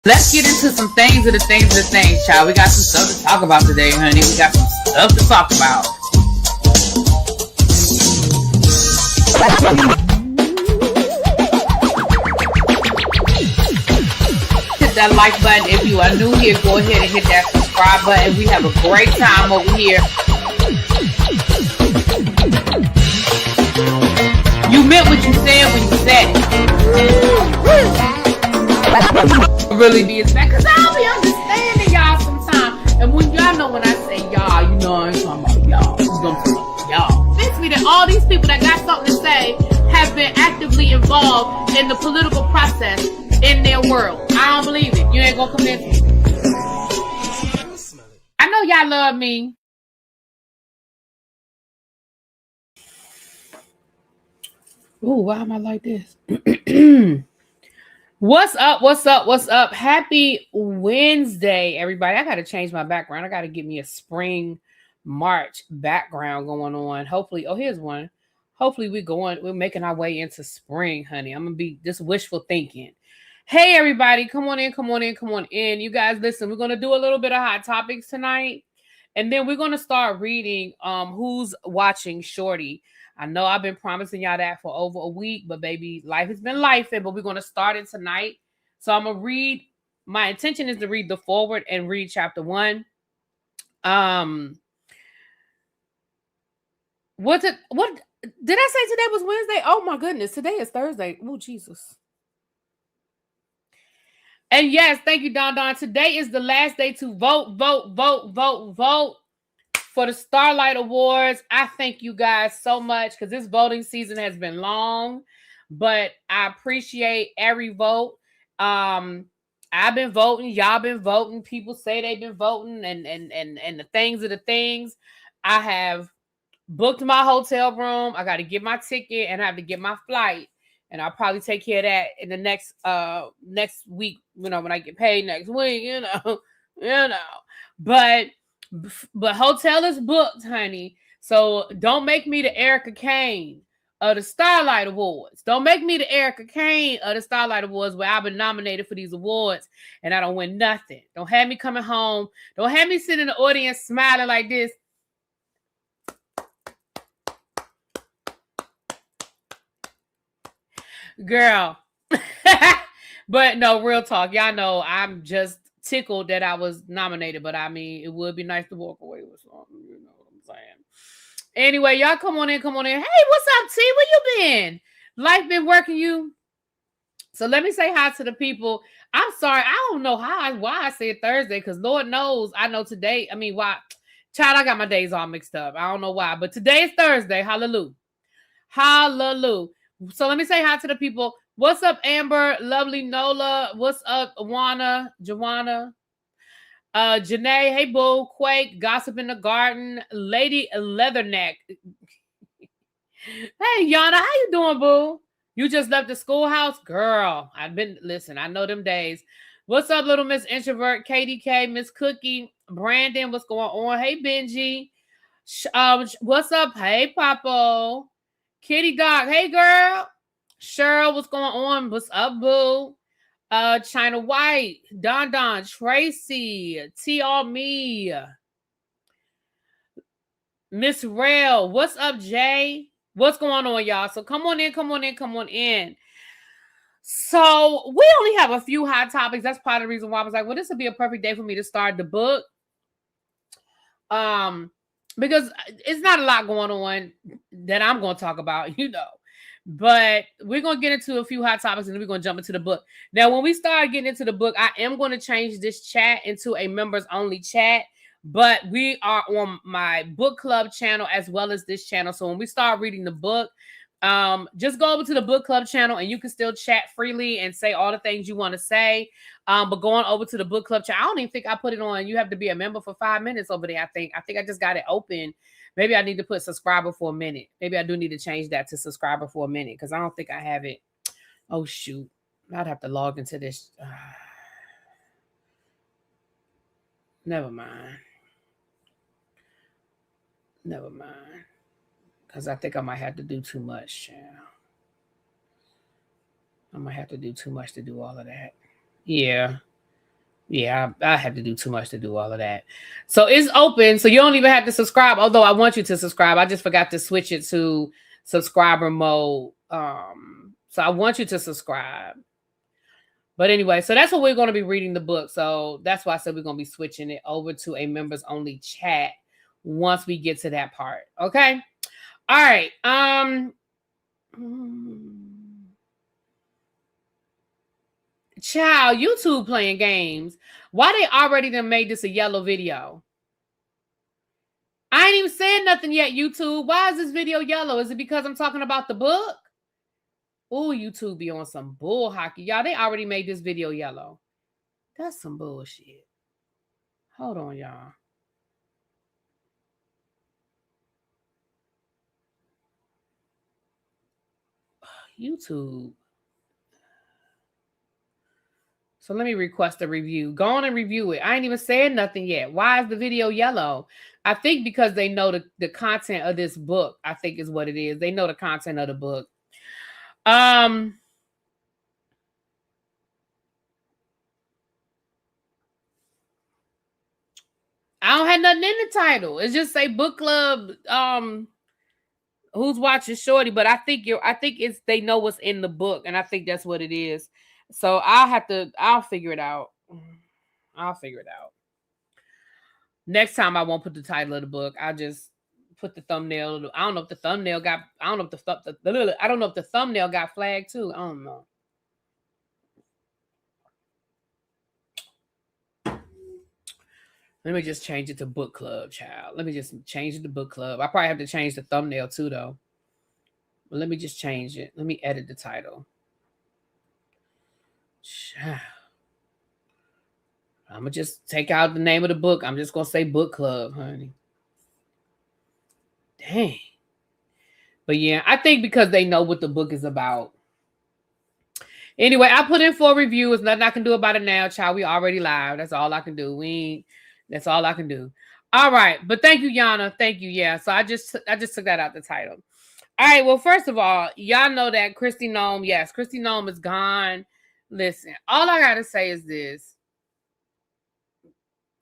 Let's get into some things of the things, child. We got some stuff to talk about today, honey. We got some stuff to talk about. Hit that like button if you are new here. Go ahead and hit that subscribe button. We have a great time over here. You meant what you said when you said it. Really be as bad, because I'll be understanding y'all sometimes. And when y'all know when I say y'all, you know I ain't talking about y'all. I'm talking about y'all. It makes me that all these people that got something to say have been actively involved in the political process in their world. I don't believe it. You ain't gonna convince me. I know y'all love me. Ooh, why am I like this? What's up? Happy Wednesday, everybody. I got to change my background. I got to get me a spring March background going on. Hopefully, here's one. Hopefully we're making our way into spring, honey. I'm going to be just wishful thinking. Hey, everybody, come on in. You guys, listen, we're going to do a little bit of hot topics tonight. And then we're going to start reading Who's Watching Shorty. I know I've been promising y'all that for over a week, but baby, life has been lifing, but we're going to start it tonight. So I'm going to read. My intention is to read the forward and read chapter 1. What did I say today was Wednesday? Oh my goodness. Today is Thursday. Oh, Jesus. And yes, thank you, Don. Today is the last day to vote for the Starlight Awards. I thank you guys so much because this voting season has been long, but I appreciate every vote. I've been voting, y'all been voting. People say they've been voting, and the things are the things. I have booked my hotel room. I got to get my ticket and I have to get my flight, and I'll probably take care of that in the next week. When I get paid next week, But hotel is booked, honey. So don't make me the Erica Kane of the Starlight Awards. Don't make me the Erica Kane of the Starlight Awards where I've been nominated for these awards and I don't win nothing. Don't have me coming home. Don't have me sitting in the audience smiling like this. Girl. But no, real talk. Y'all know I'm just tickled that I was nominated, but I mean, it would be nice to walk away with something, you know what I'm saying? Anyway, y'all come on in. Hey, what's up, T? Where you been? Life been working you? So let me say hi to the people. I'm sorry, I don't know why I said Thursday, because Lord knows I know today. I mean, why? Child, I got my days all mixed up. I don't know why, but today is Thursday. Hallelujah. So let me say hi to the people. What's up, Amber? Lovely Nola. What's up, Joanna? Janae. Hey, boo. Quake. Gossip in the Garden. Lady Leatherneck. Hey, Yana. How you doing, boo? You just left the schoolhouse? Girl, I know them days. What's up, little Miss Introvert? KDK, Miss Cookie. Brandon, what's going on? Hey, Benji. What's up? Hey, Papo. Kitty Dog. Hey, girl. Cheryl, what's going on? What's up, boo? China White, Don, Tracy, T All Me, Miss Rail. What's up, Jay? What's going on, y'all? So come on in. So we only have a few hot topics. That's part of the reason why I was like, well, this would be a perfect day for me to start the book. Because it's not a lot going on that I'm going to talk about, But we're going to get into a few hot topics and then we're going to jump into the book. Now, when we start getting into the book, I am going to change this chat into a members only chat, but we are on my book club channel as well as this channel. So when we start reading the book, just go over to the book club channel and you can still chat freely and say all the things you want to say. But going over to the book club channel, I don't even think I put it on. You have to be a member for 5 minutes over there. I think I just got it open. Maybe I need to put subscriber for a minute. Maybe I do need to change that to subscriber for a minute because I don't think I have it. Oh, shoot. I'd have to log into this. Never mind. Because I think I might have to do too much, child. I might have to do too much to do all of that. Yeah. Yeah, I have to do too much to do all of that. So it's open. So you don't even have to subscribe. Although I want you to subscribe. I just forgot to switch it to subscriber mode. So I want you to subscribe. But anyway, so that's what we're going to be reading the book. So that's why I said we're going to be switching it over to a members only chat once we get to that part. Okay. All right. Child, YouTube playing games. Why they already done made this a yellow video? I ain't even said nothing yet, YouTube. Why is this video yellow? Is it because I'm talking about the book? Oh, YouTube be on some bull hockey. Y'all, they already made this video yellow. That's some bullshit. Hold on, y'all. YouTube. So let me request a review. Go on and review it. I ain't even said nothing yet. Why is the video yellow? I think because they know the content of this book, I think is what it is. They know the content of the book. I don't have nothing in the title. It's just say book club. Who's watching Shorty? But I think it's they know what's in the book, and I think that's what it is. So I'll figure it out. I'll figure it out. Next time I won't put the title of the book. I'll just put the thumbnail. I don't know if the thumbnail got. I don't know if the thumbnail got flagged too. I don't know. Let me just change it to book club, child. Let me just change it to book club. I probably have to change the thumbnail too, though. But let me just change it. Let me edit the title. Child. I'm going to just take out the name of the book. I'm just going to say book club, honey. Dang. But yeah, I think because they know what the book is about. Anyway, I put in for a review. There's nothing I can do about it now, child. We already live. That's all I can do. That's all I can do. All right. But thank you, Yana. Thank you. Yeah. So I just took that out the title. All right. Well, first of all, y'all know that Kristi Noem, yes, Kristi Noem is gone. Listen, all I got to say is this.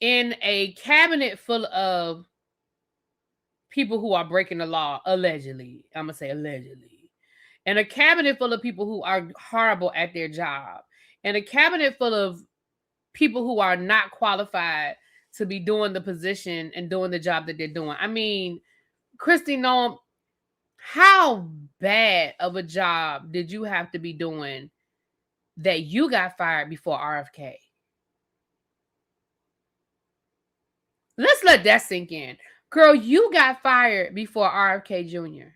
In a cabinet full of people who are breaking the law, allegedly, I'm going to say allegedly, and a cabinet full of people who are horrible at their job, and a cabinet full of people who are not qualified to be doing the position and doing the job that they're doing. I mean, Kristi Noem, how bad of a job did you have to be doing that you got fired before RFK? Let's let that sink in. Girl, you got fired before RFK Jr.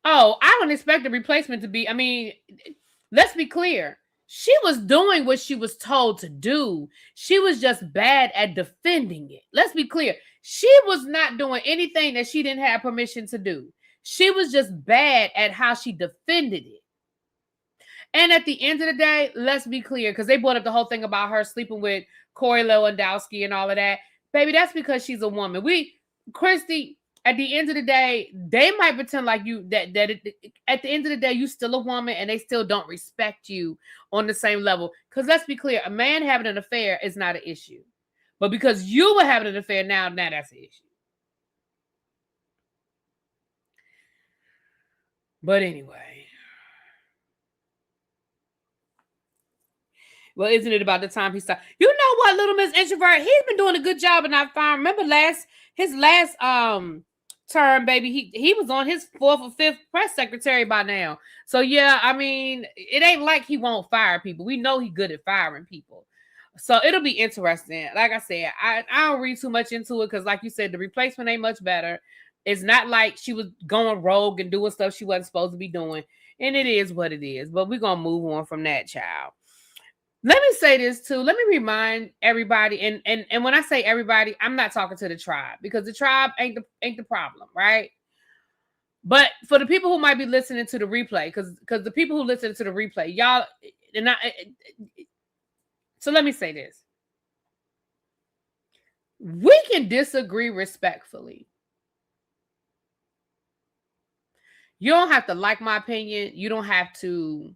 Oh, I don't expect the replacement to be, I mean, let's be clear. She was doing what she was told to do. She was just bad at defending it. Let's be clear. She was not doing anything that she didn't have permission to do. She was just bad at how she defended it. And at the end of the day, let's be clear, because they brought up the whole thing about her sleeping with Corey Lewandowski and all of that. Baby, that's because she's a woman. Kristi, at the end of the day, they might pretend like you at the end of the day, you still a woman and they still don't respect you on the same level. Because let's be clear, a man having an affair is not an issue. But because you were having an affair now that's an issue. But anyway. Well, isn't it about the time he started? You know what, Little Miss Introvert? He's been doing a good job, and I remember his last term, baby. He was on his 4th or 5th press secretary by now. So yeah, I mean, it ain't like he won't fire people. We know he's good at firing people. So it'll be interesting. Like I said, I don't read too much into it because, like you said, the replacement ain't much better. It's not like she was going rogue and doing stuff she wasn't supposed to be doing. And it is what it is. But we're going to move on from that, child. Let me say this too. Let me remind everybody, and when I say everybody, I'm not talking to the tribe because the tribe ain't the problem, right? But for the people who might be listening to the replay, because the people who listen to the replay, y'all, so let me say this. We can disagree respectfully. You don't have to like my opinion. You don't have to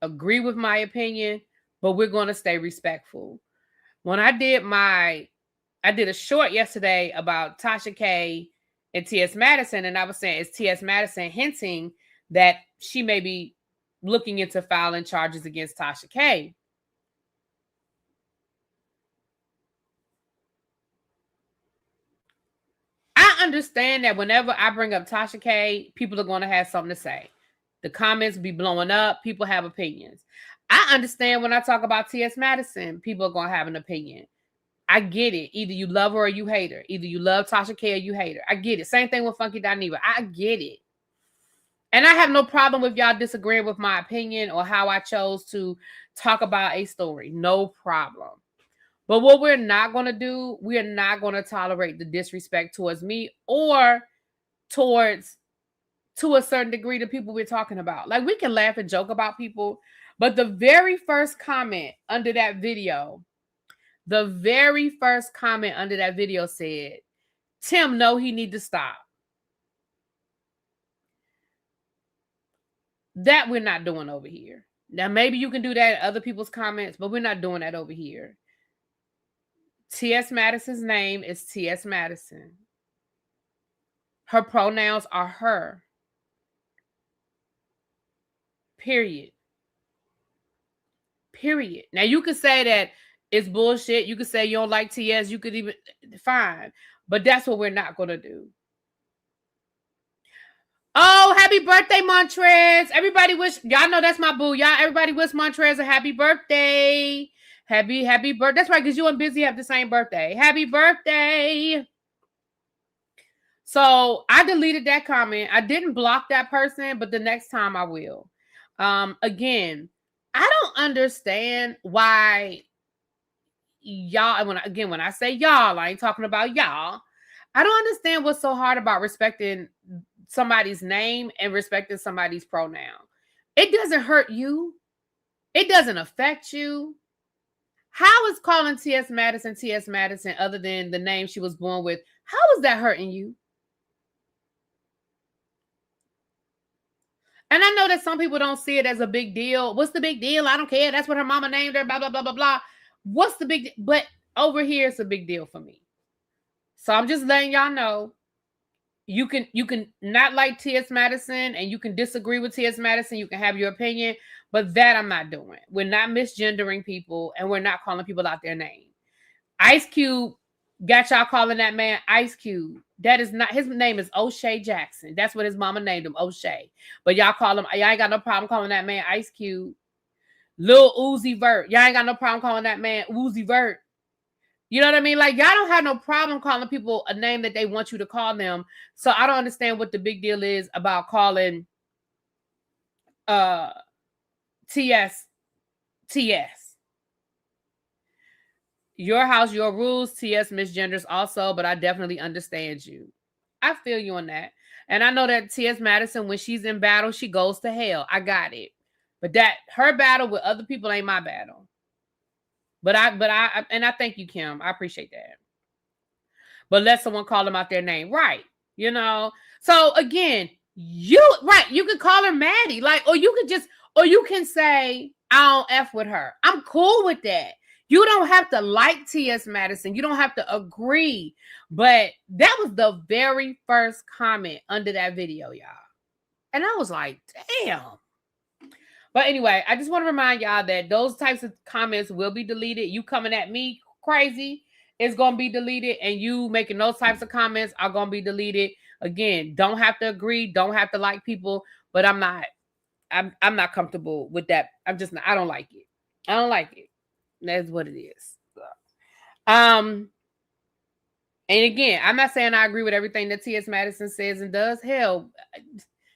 agree with my opinion, but we're going to stay respectful. When I did a short yesterday about Tasha K and T.S. Madison, and I was saying, is T.S. Madison hinting that she may be looking into filing charges against Tasha K? I understand that whenever I bring up Tasha K, people are going to have something to say. The comments be blowing up. People have opinions. I understand when I talk about T.S. Madison, people are going to have an opinion. I get it. Either you love her or you hate her. Either you love Tasha K or you hate her. I get it. Same thing with Funky Dineva. I get it. And I have no problem with y'all disagreeing with my opinion or how I chose to talk about a story. No problem. But what we're not going to do, we are not going to tolerate the disrespect towards me or towards, to a certain degree, the people we're talking about. Like, we can laugh and joke about people, but the very first comment under that video said, Tim, no, he need to stop. That we're not doing over here. Now, maybe you can do that in other people's comments, but we're not doing that over here. T.S. Madison's name is T.S. Madison. Her pronouns are her. Period. Now, you could say that it's bullshit. You could say you don't like T.S. You could even, fine. But that's what we're not going to do. Oh, happy birthday, Montrez. Everybody wish, y'all know that's my boo. Everybody wish Montrez a happy birthday. Happy birthday. That's right, because you and Busy have the same birthday. Happy birthday. So I deleted that comment. I didn't block that person, but the next time I will. Again, I don't understand why y'all, when I say y'all, I ain't talking about y'all. I don't understand what's so hard about respecting somebody's name and respecting somebody's pronoun. It doesn't hurt you. It doesn't affect you. How is calling T.S. Madison other than the name she was born with? How is that hurting you? And I know that some people don't see it as a big deal. What's the big deal? I don't care. That's what her mama named her, blah, blah, blah, blah, blah. What's the big deal? But over here, it's a big deal for me. So I'm just letting y'all know, you can not like T.S. Madison and you can disagree with T.S. Madison. You can have your opinion, but that I'm not doing. We're not misgendering people and we're not calling people out their name. Ice Cube got y'all calling that man Ice Cube. That is not, his name is O'Shea Jackson. That's what his mama named him, O'Shea. But y'all call him, y'all ain't got no problem calling that man Ice Cube. Lil Uzi Vert. Y'all ain't got no problem calling that man Uzi Vert. You know what I mean? Like, y'all don't have no problem calling people a name that they want you to call them. So I don't understand what the big deal is about calling TS. Your house, your rules. TS misgenders also, but I definitely understand you. I feel you on that. And I know that T.S. Madison, when she's in battle, she goes to hell. I got it. But that her battle with other people ain't my battle. But I thank you, Kim. I appreciate that. But let someone call them out their name. Right. You know? So again, you can call her Maddie. Like, or you can say, I don't F with her. I'm cool with that. You don't have to like T.S. Madison. You don't have to agree. But that was the very first comment under that video, y'all. And I was like, damn. But anyway, I just want to remind y'all that those types of comments will be deleted. You coming at me crazy is going to be deleted. And you making those types of comments are going to be deleted. Again, don't have to agree. Don't have to like people. But I'm not comfortable with that. I'm just not. I don't like it. I don't like it. That's what it is. And again, I'm not saying I agree with everything that T.S. Madison says and does. Hell,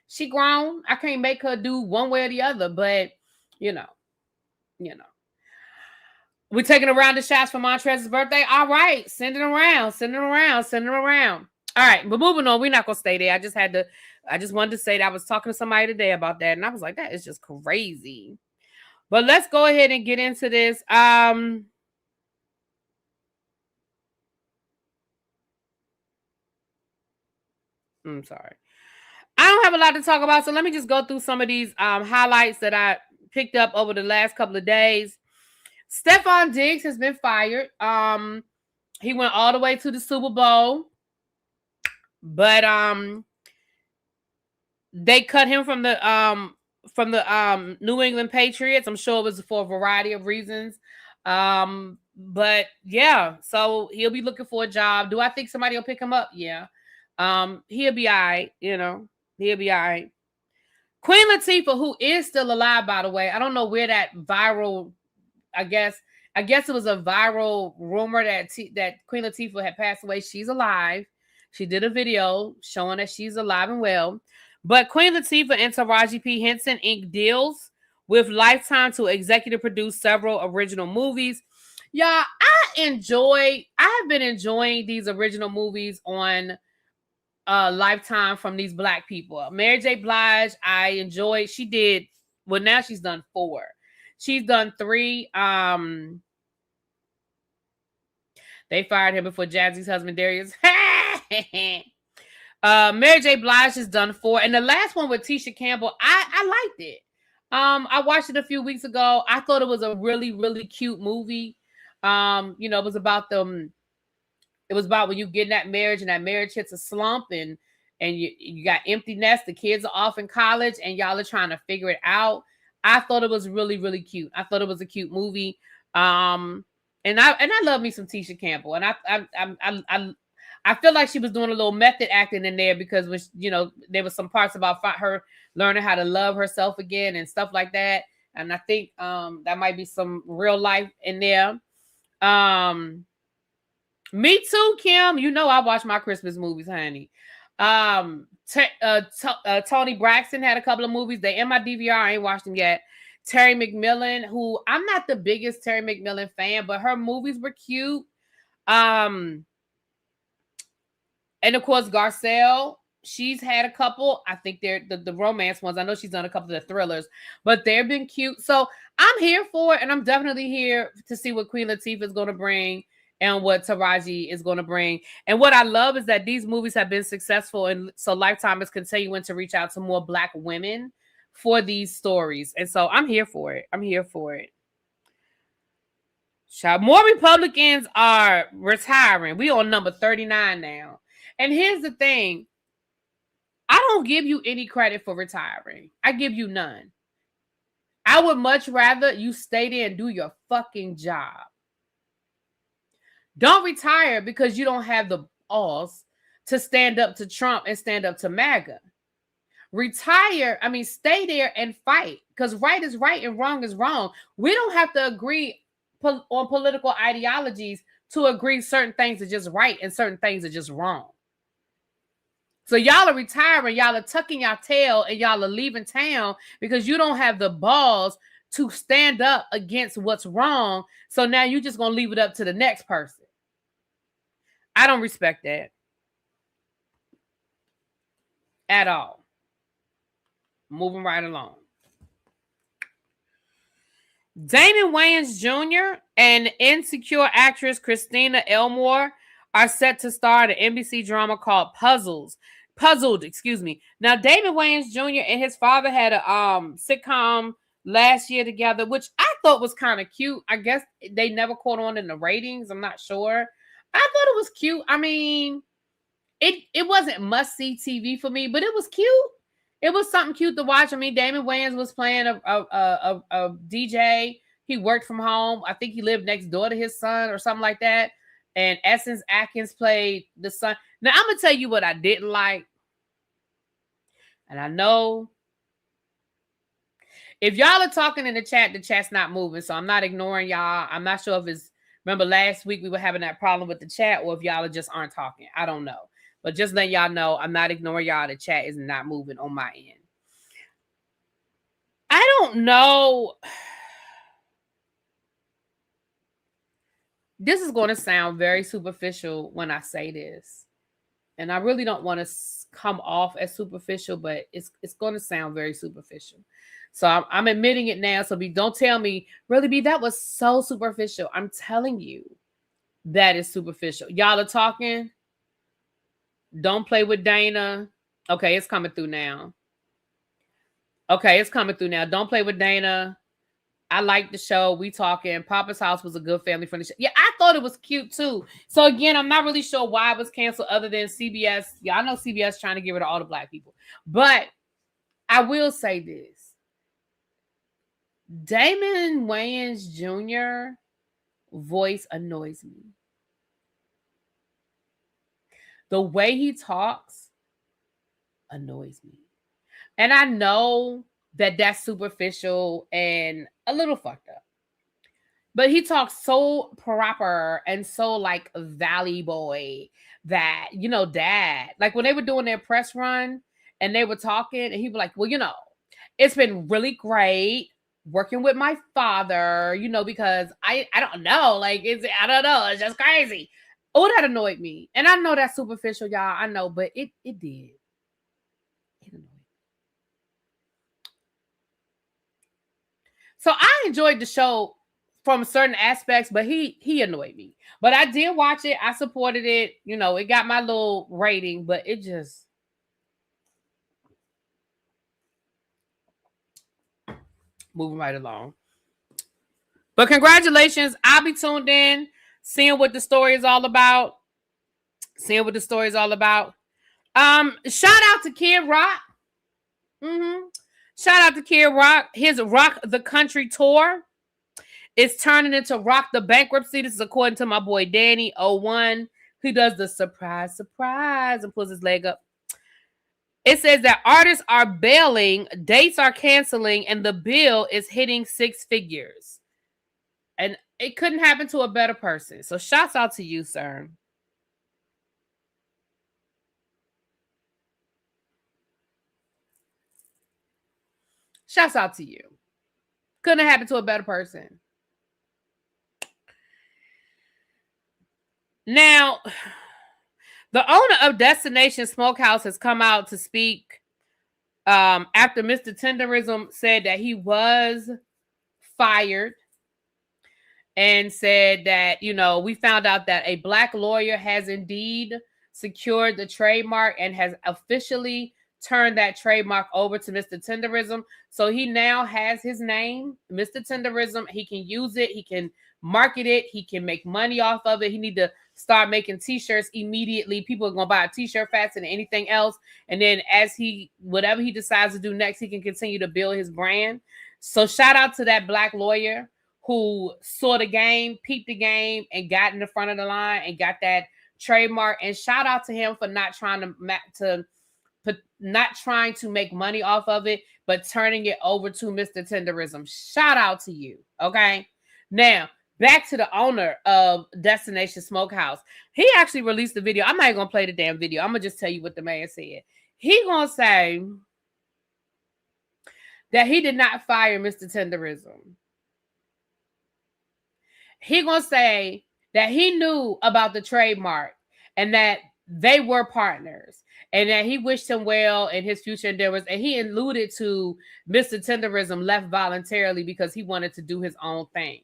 she grown. I can't make her do one way or the other, but you know. We're taking a round of shots for Montrez's birthday. All right, send it around. All right, but moving on. We're not gonna stay there. I just wanted to say that I was talking to somebody today about that, and I was like, that is just crazy. But let's go ahead and get into this. I'm sorry. I don't have a lot to talk about, so let me just go through some of these highlights that I picked up over the last couple of days. Stephon Diggs has been fired. He went all the way to the Super Bowl, but they cut him from the New England Patriots. I'm sure it was for a variety of reasons. But yeah, so he'll be looking for a job. Do I think somebody will pick him up? Yeah. He'll be all right, He'll be all right. Queen Latifah, who is still alive, by the way. I don't know where that viral, I guess it was a viral rumor that Queen Latifah had passed away. She's alive. She did a video showing that she's alive and well. But Queen Latifah and Taraji P. Henson inked deals with Lifetime to executive produce several original movies. Y'all, I have been enjoying these original movies on Lifetime from these Black people. Mary J. Blige, I enjoyed. She did, well, now she's done 4. She's done 3. They fired him before Jazzy's husband, Darius. Mary J. Blige has done 4. And the last one with Tisha Campbell, I liked it. I watched it a few weeks ago. I thought it was a really, really cute movie. It was about them. It was about when you get in that marriage and that marriage hits a slump and you got empty nest. The kids are off in college and y'all are trying to figure it out. I thought it was really, really cute. I thought it was a cute movie. And I love me some Tisha Campbell. And I feel like she was doing a little method acting in there because there was some parts about her learning how to love herself again and stuff like that. And I think that might be some real life in there. Me too, Kim. I watch my Christmas movies, honey. Tony Braxton had a couple of movies. They in my DVR. I ain't watched them yet. Terry McMillan, who I'm not the biggest Terry McMillan fan, but her movies were cute. And of course, Garcelle, she's had a couple. I think they're the romance ones. I know she's done a couple of the thrillers, but they've been cute. So I'm here for it, and I'm definitely here to see what Queen Latifah is going to bring and what Taraji is going to bring. And what I love is that these movies have been successful, and so Lifetime is continuing to reach out to more Black women for these stories. And so I'm here for it. I'm here for it. More Republicans are retiring. We on number 39 now. And here's the thing. I don't give you any credit for retiring. I give you none. I would much rather you stay there and do your fucking job. Don't retire because you don't have the balls to stand up to Trump and stand up to MAGA. Stay there and fight, because right is right and wrong is wrong. We don't have to agree on political ideologies to agree certain things are just right and certain things are just wrong. So y'all are retiring, y'all are tucking your tail, and y'all are leaving town because you don't have the balls to stand up against what's wrong. So now you're just going to leave it up to the next person. I don't respect that at all. Moving right along. Damon Wayans Jr. and Insecure actress Christina Elmore are set to star in an NBC drama called Puzzled. Now, Damon Wayans Jr. and his father had a sitcom last year together, which I thought was kind of cute. I guess they never caught on in the ratings. I'm not sure. I thought it was cute. I mean, it wasn't must-see TV for me, but it was cute. It was something cute to watch. I mean, Damon Wayans was playing a DJ. He worked from home. I think he lived next door to his son or something like that. And Essence Atkins played the son. Now, I'm going to tell you what I didn't like. And I know if y'all are talking in the chat's not moving. So I'm not ignoring y'all. I'm not sure if it's, remember last week we were having that problem with the chat, or if y'all just aren't talking. I don't know. But just letting y'all know, I'm not ignoring y'all. The chat is not moving on my end. I don't know. This is going to sound very superficial when I say this. And I really don't want to come off as superficial, but it's going to sound very superficial. So I'm admitting it now. So don't tell me, really, B, that was so superficial. I'm telling you that is superficial. Y'all are talking. Don't play with Dana. Okay, it's coming through now. Okay, it's coming through now. Don't play with Dana. I like the show. We talking. Papa's House was a good family friendly show. Yeah, I thought it was cute too. So again, I'm not really sure why it was canceled other than CBS. Yeah, I know CBS trying to get rid of all the black people. But I will say this. Damon Wayans Jr. voice annoys me. The way he talks annoys me. And I know that that's superficial and a little fucked up. But he talks so proper and so like Valley Boy that, dad. Like when they were doing their press run and they were talking, and he'd be like, well, it's been really great working with my father, because I don't know. Like, I don't know. It's just crazy. Oh, that annoyed me. And I know that's superficial, y'all. I know, but it did. It annoyed me. So I enjoyed the show from certain aspects, but he annoyed me. But I did watch it. I supported it. It got my little rating, but it just moving right along. But congratulations. I'll be tuned in, seeing what the story is all about. Shout out to Kid Rock. Shout out to Kid Rock. His Rock the Country tour is turning into Rock the Bankruptcy. This is according to my boy Danny 01, who does the surprise and pulls his leg up. It says that artists are bailing, dates are canceling, and the bill is hitting 6 figures. And it couldn't happen to a better person. So shouts out to you, sir. Shouts out to you. Couldn't have happened to a better person. Now, the owner of Destination Smokehouse has come out to speak after Mr. Tenderism said that he was fired and said that, we found out that a black lawyer has indeed secured the trademark and has officially turned that trademark over to Mr. Tenderism. So he now has his name, Mr. Tenderism. He can use it. He can market it. He can make money off of it. He need to start making t-shirts immediately. People are going to buy a t-shirt faster than anything else. And then whatever he decides to do next, he can continue to build his brand. So shout out to that black lawyer who saw the game, peeped the game, and got in the front of the line and got that trademark. And shout out to him for not trying to make money off of it, but turning it over to Mr. Tenderism. Shout out to you. Okay. Now, back to the owner of Destination Smokehouse. He actually released the video. I'm not even going to play the damn video. I'm going to just tell you what the man said. He going to say that he did not fire Mr. Tenderism. He going to say that he knew about the trademark and that they were partners and that he wished him well in his future endeavors. And he alluded to Mr. Tenderism left voluntarily because he wanted to do his own thing.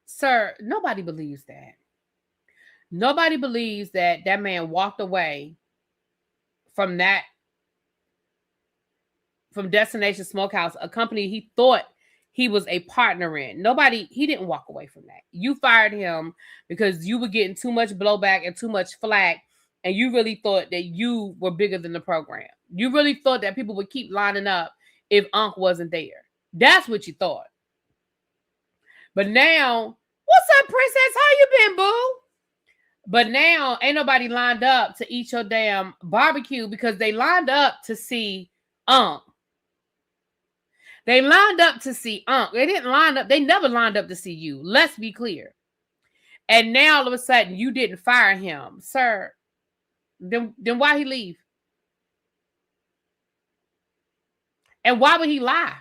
Sir, nobody believes that. Nobody believes that that man walked away from Destination Smokehouse, a company he thought he was a partner in. He didn't walk away from that. You fired him because you were getting too much blowback and too much flack, and you really thought that you were bigger than the program. You really thought that people would keep lining up if Unc wasn't there. That's what you thought. But now, what's up, princess? How you been, boo? But now ain't nobody lined up to eat your damn barbecue because they lined up to see Unc. They lined up to see Unc. They didn't line up. They never lined up to see you. Let's be clear. And now all of a sudden you didn't fire him. Sir, Then why he leave? And why would he lie?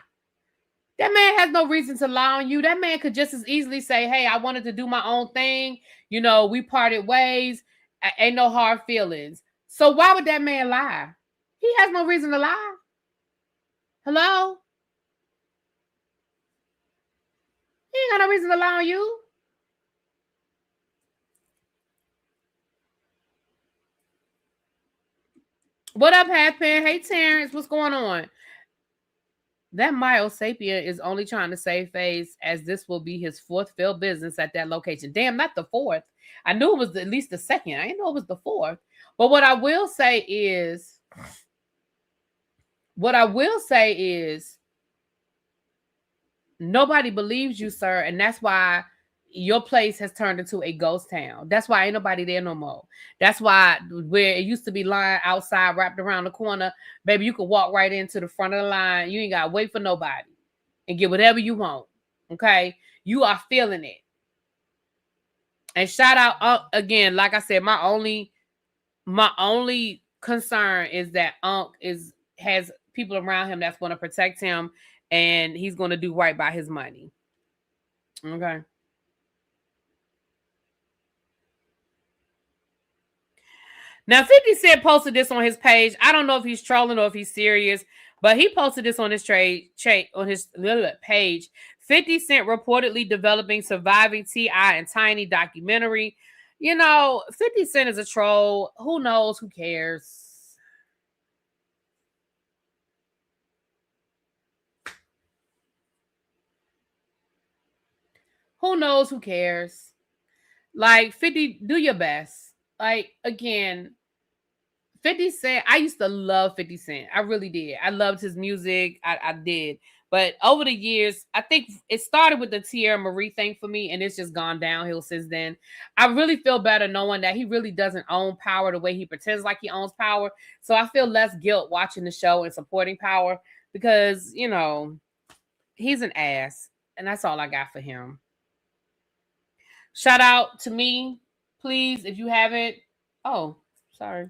That man has no reason to lie on you. That man could just as easily say, hey, I wanted to do my own thing. You know, we parted ways. Ain't no hard feelings. So why would that man lie? He has no reason to lie. Hello? He ain't got no reason to lie on you. What up, Halfpan? Hey, Terrence. What's going on? That Sapien is only trying to save face, as this will be his fourth failed business at that location. Damn, not the fourth. I knew it was at least the second. I didn't know it was the fourth. But what I will say is, nobody believes you, sir, and that's why your place has turned into a ghost town. That's why ain't nobody there no more. That's why where it used to be line outside wrapped around the corner, baby, you could walk right into the front of the line. You ain't got to wait for nobody and get whatever you want. Okay? You are feeling it. And shout out again, like I said, my only concern is that has people around him that's going to protect him, and he's going to do right by his money. Okay. Now, 50 Cent posted this on his page. I don't know if he's trolling or if he's serious, but he posted this on his page. 50 Cent reportedly developing Surviving T.I. and Tiny documentary. You know, 50 Cent is a troll. Who knows? Who cares? Who knows? Who cares? Like, 50, do your best. Like, again, 50 Cent, I used to love 50 Cent. I really did. I loved his music. I did. But over the years, I think it started with the Tierra Marie thing for me, and it's just gone downhill since then. I really feel better knowing that he really doesn't own power the way he pretends like he owns power. So I feel less guilt watching the show and supporting power because, you know, he's an ass. And that's all I got for him. Shout out to me, please, if you haven't. Oh, sorry.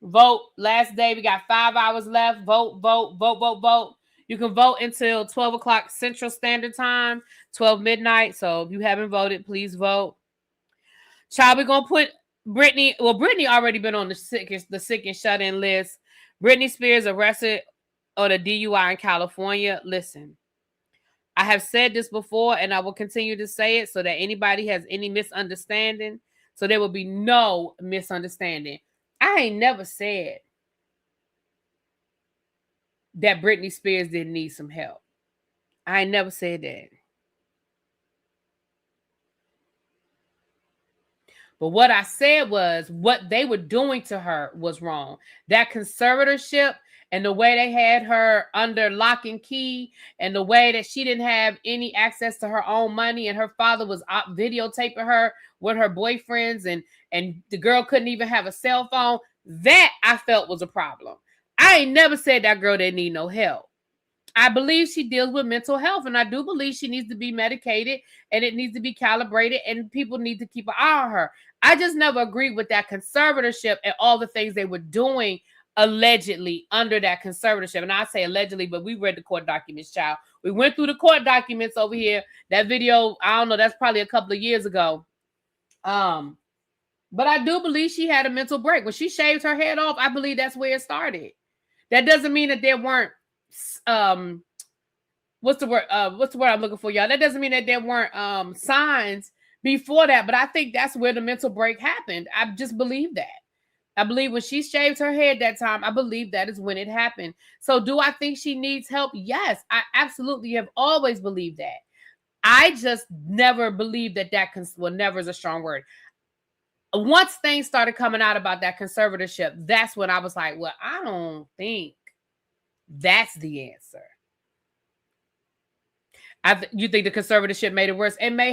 Vote last day. We got 5 hours left. Vote. You can vote until 12 o'clock Central Standard Time, 12 midnight. So if you haven't voted, please vote. Child, we're going to put Britney. Well, Britney already been on the sick and shut-in list. Britney Spears arrested on a DUI in California. Listen, I have said this before, and I will continue to say it so that anybody has any misunderstanding, so there will be no misunderstanding. I ain't never said that Britney Spears didn't need some help. I ain't never said that. But what I said was what they were doing to her was wrong. That conservatorship and the way they had her under lock and key and the way that she didn't have any access to her own money and her father was videotaping her with her boyfriends and the girl couldn't even have a cell phone, that I felt was a problem. I ain't never said that girl didn't need no help. I believe she deals with mental health, and I do believe she needs to be medicated and it needs to be calibrated, and people need to keep an eye on her. I just never agreed with that conservatorship and all the things they were doing allegedly under that conservatorship. And I say allegedly, but we read the court documents, child. We went through the court documents over here. That video, I don't know, that's probably a couple of years ago. But I do believe she had a mental break. When she shaved her head off, I believe that's where it started. That doesn't mean that there weren't what's the word I'm looking for, y'all? That doesn't mean that there weren't signs before that, but I think that's where the mental break happened. I just believe that. I believe when she shaved her head that time, I believe that is when it happened. So do I think she needs help? Yes, I absolutely have always believed that. I just never believed that never is a strong word. Once things started coming out about that conservatorship, that's when I was like, well, I don't think that's the answer. You think the conservatorship made it worse? It may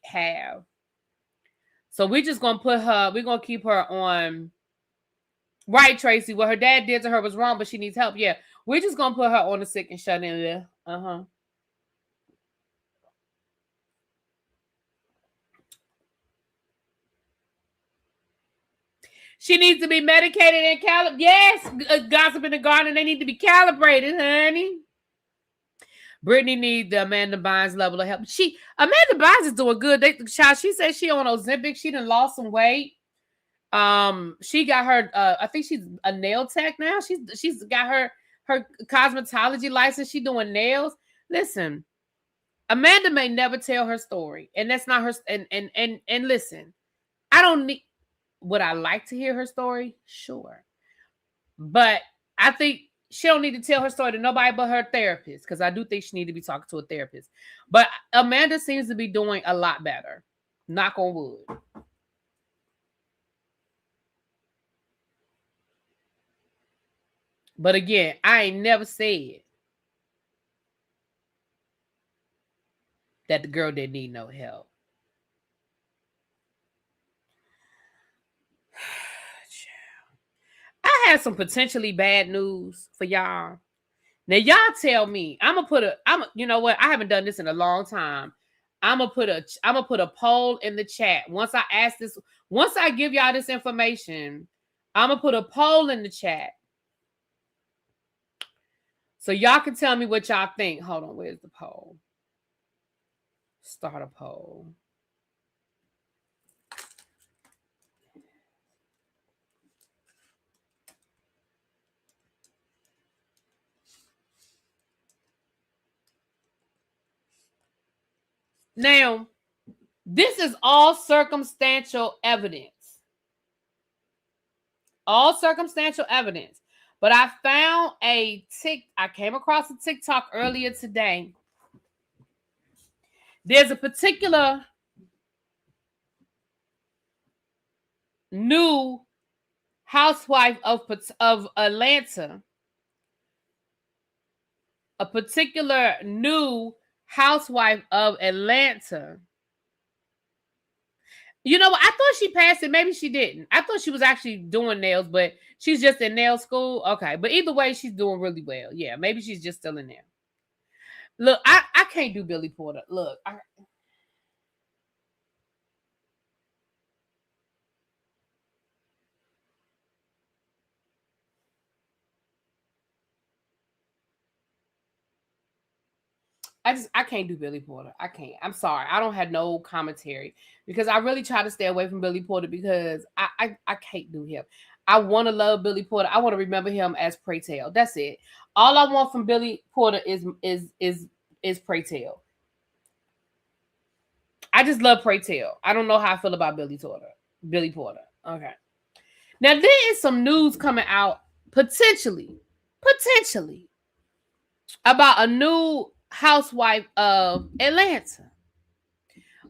have. So we're just going to keep her on. Right, Tracy. What her dad did to her was wrong, but she needs help. Yeah. We're just going to put her on the sick and shut in there. She needs to be medicated and calibrated. Yes, gossip in the garden. They need to be calibrated, honey. Brittany needs the Amanda Bynes level of help. Amanda Bynes is doing good. She said she on Ozempic. She done lost some weight. She got her. I think she's a nail tech now. She's got her cosmetology license. She doing nails. Listen, Amanda may never tell her story, and that's not her. And listen, I don't need. Would I like to hear her story? Sure, but I think she don't need to tell her story to nobody but her therapist, because I do think she need to be talking to a therapist. But Amanda seems to be doing a lot better. Knock on wood. But again, I ain't never said that the girl didn't need no help. I have some potentially bad news for y'all. Now, y'all tell me. You know what? I haven't done this in a long time. I'm gonna put a poll in the chat. Once I give y'all this information, I'm gonna put a poll in the chat. So y'all can tell me what y'all think. Hold on, where's the poll? Start a poll. Now, this is all circumstantial evidence. All circumstantial evidence. But I found I came across a TikTok earlier today. There's a particular new housewife of Atlanta. A particular new housewife of Atlanta. You know what? I thought she passed it. Maybe she didn't. I thought she was actually doing nails, but she's just in nail school. Okay. But either way, she's doing really well. Yeah. Maybe she's just still in there. Look, I can't do Billy Porter. Look. I can't do Billy Porter. I can't. I'm sorry. I don't have no commentary because I really try to stay away from Billy Porter because I can't do him. I want to love Billy Porter. I want to remember him as Pray Tell. That's it. All I want from Billy Porter is Pray Tell. I just love Pray Tell. I don't know how I feel about Billy Porter. Okay. Now there is some news coming out potentially about a new housewife of Atlanta.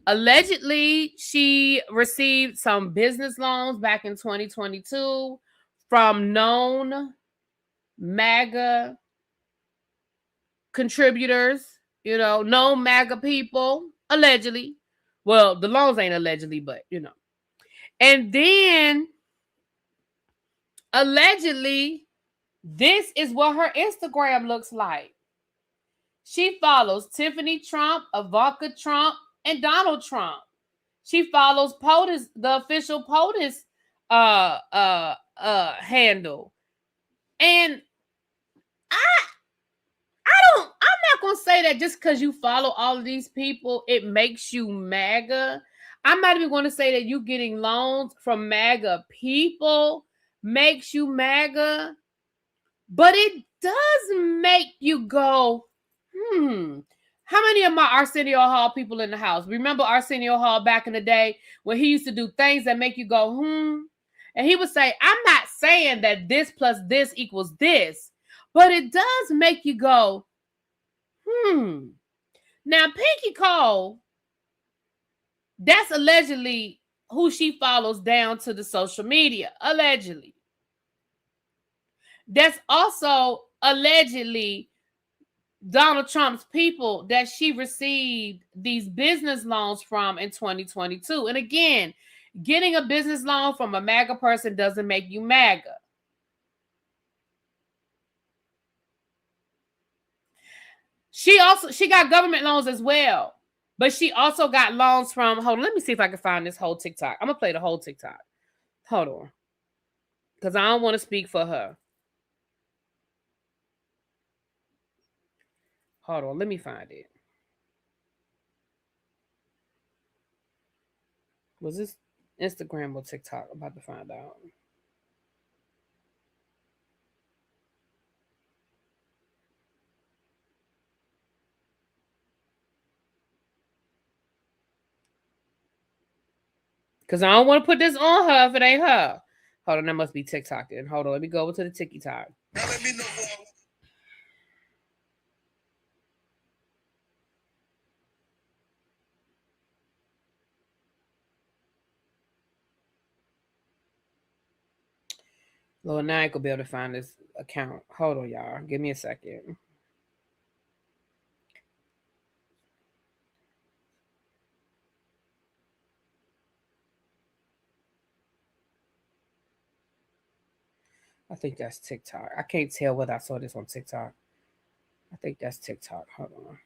Allegedly, she received some business loans back in 2022 from known MAGA contributors, known MAGA people, allegedly. Well, the loans ain't allegedly, but, And then, allegedly, this is what her Instagram looks like. She follows Tiffany Trump, Ivanka Trump, and Donald Trump. She follows POTUS, the official POTUS handle. And I'm not gonna say that just because you follow all of these people, it makes you MAGA. I'm not even gonna say that you getting loans from MAGA people makes you MAGA, but it does make you go, how many of my Arsenio Hall people in the house? Remember Arsenio Hall back in the day when he used to do things that make you go, And he would say, I'm not saying that this plus this equals this, but it does make you go, Now, Pinky Cole, that's allegedly who she follows down to the social media, allegedly. That's also allegedly Donald Trump's people that she received these business loans from in 2022. And again, getting a business loan from a MAGA person doesn't make you MAGA. She got government loans as well, but she also got loans from, hold on, let me see if I can find this whole TikTok. I'm going to play the whole TikTok. Hold on. Because I don't want to speak for her. Hold on, let me find it. Was this Instagram or TikTok? I'm about to find out. Because I don't want to put this on her if it ain't her. Hold on, that must be TikTok then. Hold on, let me go over to the TikTok. Now let me know. Lord, now I ain't gonna be able to find this account. Hold on, y'all. Give me a second. I think that's TikTok. I can't tell whether I saw this on TikTok. I think that's TikTok. Hold on.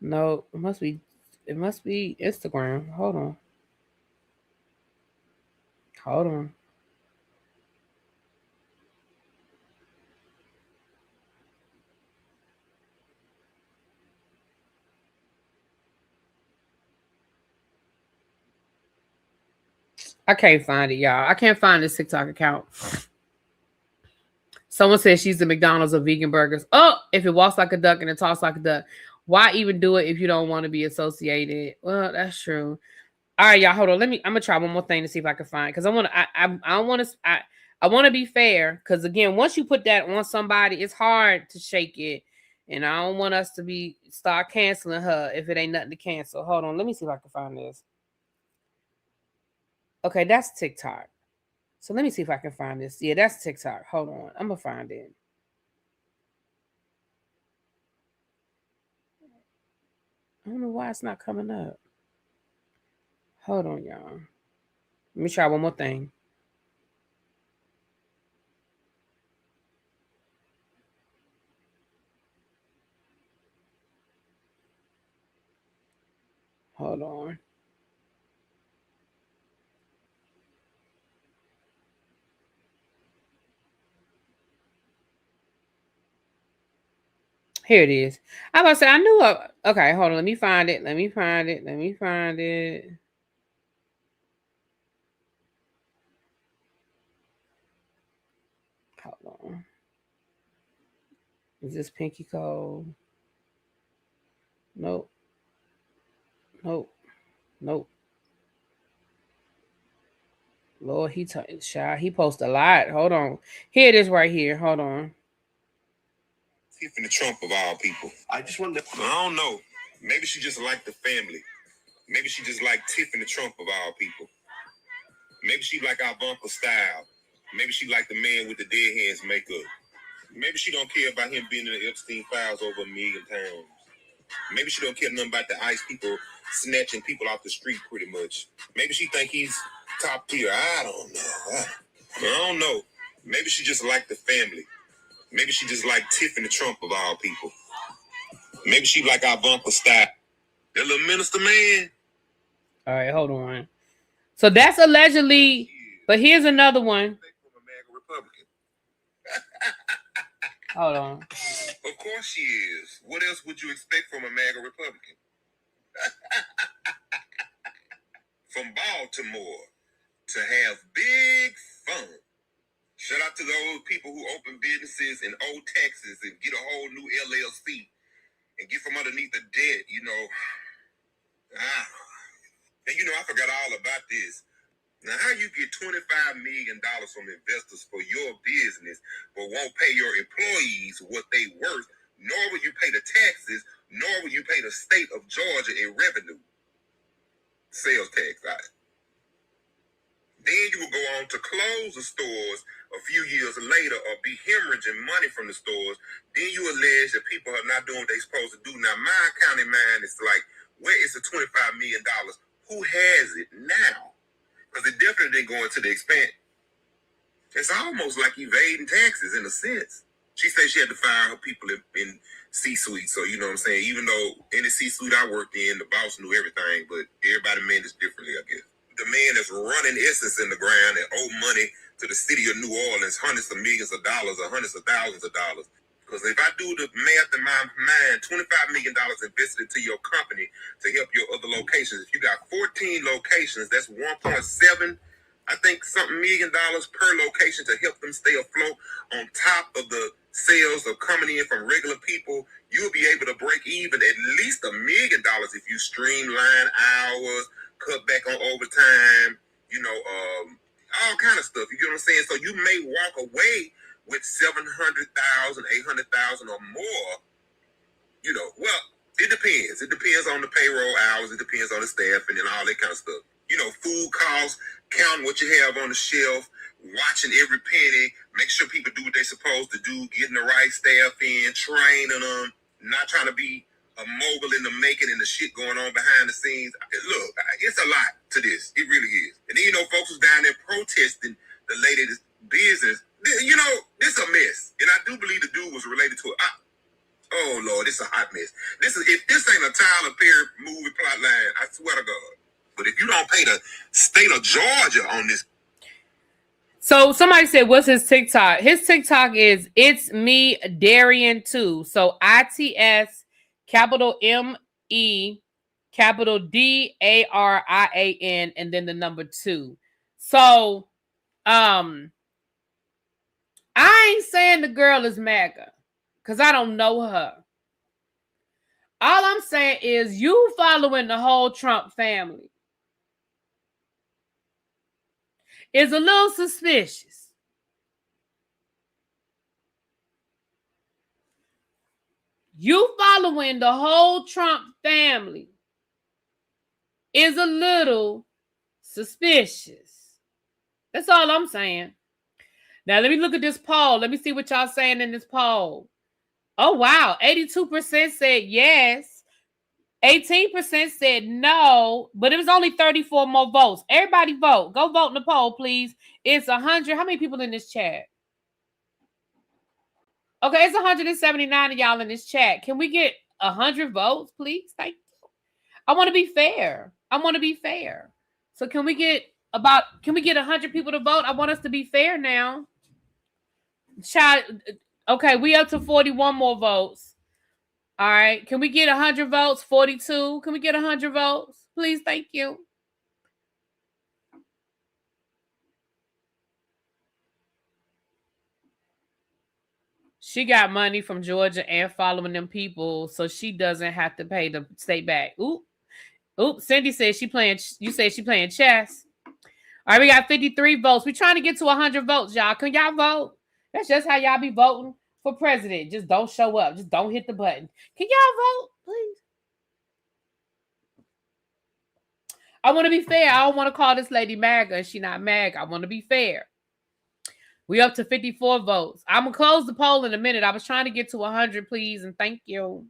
No, it must be Instagram. Hold on. Hold on. I can't find it, y'all. I can't find this TikTok account. Someone says she's the McDonald's of vegan burgers. Oh, if it walks like a duck and it talks like a duck, why even do it if you don't want to be associated? Well, that's true. All right, y'all, hold on. I'm gonna try one more thing to see if I can find, because I don't want to I want to be fair, because again, once you put that on somebody, it's hard to shake it, and I don't want us to start canceling her if it ain't nothing to cancel. Hold on, let me see if I can find this. Okay, that's TikTok. So let me see if I can find this. Yeah, that's TikTok. Hold on, I'm gonna find it. I don't know why it's not coming up. Hold on, y'all. Let me try one more thing. Hold on. Here it is. I was about to say, I knew okay, hold on. Let me find it. Let me find it. Let me find it. Hold on. Is this Pinky Cole? Nope. Nope. Nope. Lord, he posts a lot. Hold on. Here it is right here. Hold on. Tiffany Trump of all people. I just wonder. I don't know. Maybe she just liked the family. Maybe she just liked Tiffany Trump of all people. Maybe she like our bumper style. Maybe she like the man with the dead hands makeup. Maybe she don't care about him being in the Epstein files over 1 million times. Maybe she don't care nothing about the ICE people snatching people off the street pretty much. Maybe she think he's top tier. I don't know. I don't know. Maybe she just like the family. Maybe she just like Tiffany Trump of all people. Maybe she like our bumper style. That little minister man. All right, hold on. So that's allegedly, but here's another one. Hold on. Of course she is. What else would you expect from a MAGA Republican? From Baltimore to have big fun. Shout out to those people who open businesses and owe taxes and get a whole new LLC and get from underneath the debt, you know. And you know, I forgot all about this. Now, how you get $25 million from investors for your business, but won't pay your employees what they worth, nor will you pay the taxes, nor will you pay the state of Georgia in revenue, sales tax. Then you will go on to close the stores a few years later or be hemorrhaging money from the stores. Then you allege that people are not doing what they're supposed to do. Now, my accounting mind is like, where is the $25 million? Who has it now? Because it definitely didn't go into the expense. It's almost like evading taxes in a sense. She said she had to fire her people in C-suite. So, you know what I'm saying? Even though in the C-suite I worked in, the boss knew everything, but everybody managed differently, I guess. The man that's running Essence in the ground and owe money to the city of New Orleans, hundreds of millions of dollars or hundreds of thousands of dollars. Because if I do the math in my mind, $25 million invested into your company to help your other locations. If you got 14 locations, that's 1.7, I think, something $1 million per location to help them stay afloat on top of the sales of coming in from regular people. You'll be able to break even at least $1 million if you streamline hours, cut back on overtime, all kind of stuff. You get what I'm saying? So you may walk away with 700,000, 800,000 or more. Well, it depends. It depends on the payroll hours. It depends on the staffing and all that kind of stuff. Food costs, counting what you have on the shelf, watching every penny, make sure people do what they're supposed to do, getting the right staff in, training them, not trying to be a mogul in the making and the shit going on behind the scenes. Look, it's a lot to this. It really is. And then, folks was down there protesting the lady's business. This a mess. And I do believe the dude was related to it. Oh, Lord, this is a hot mess. If this ain't a Tyler Perry movie plot line, I swear to God. But if you don't pay the state of Georgia on this. So somebody said, what's his TikTok? His TikTok is It's Me Darian 2. So ITS, capital ME, capital DARIAN, and then the number 2. So I ain't saying the girl is MAGA because I don't know her. All I'm saying is you following the whole Trump family is a little suspicious. You following the whole Trump family is a little suspicious. That's all I'm saying. Now, let me look at this poll. Let me see what y'all saying in this poll. Oh, wow. 82% said yes. 18% said no, but it was only 34 more votes. Everybody vote. Go vote in the poll, please. It's 100. How many people in this chat? Okay, it's 179 of y'all in this chat. Can we get 100 votes, please? Thank you. I want to be fair. So can we get 100 people to vote? I want us to be fair now. Okay, we up to 41 more votes. All right. Can we get 100 votes? 42. Can we get 100 votes? Please, thank you. She got money from Georgia and following them people, so she doesn't have to pay the state back. Oop. Cindy says you say she playing chess. All right, we got 53 votes. We're trying to get to 100 votes, y'all. Can y'all vote? That's just how y'all be voting for president. Just don't show up. Just don't hit the button. Can y'all vote, please? I want to be fair. I don't want to call this lady MAGA and she not MAGA. I want to be fair. We up to 54 votes. I'm going to close the poll in a minute. I was trying to get to 100, please, and thank you.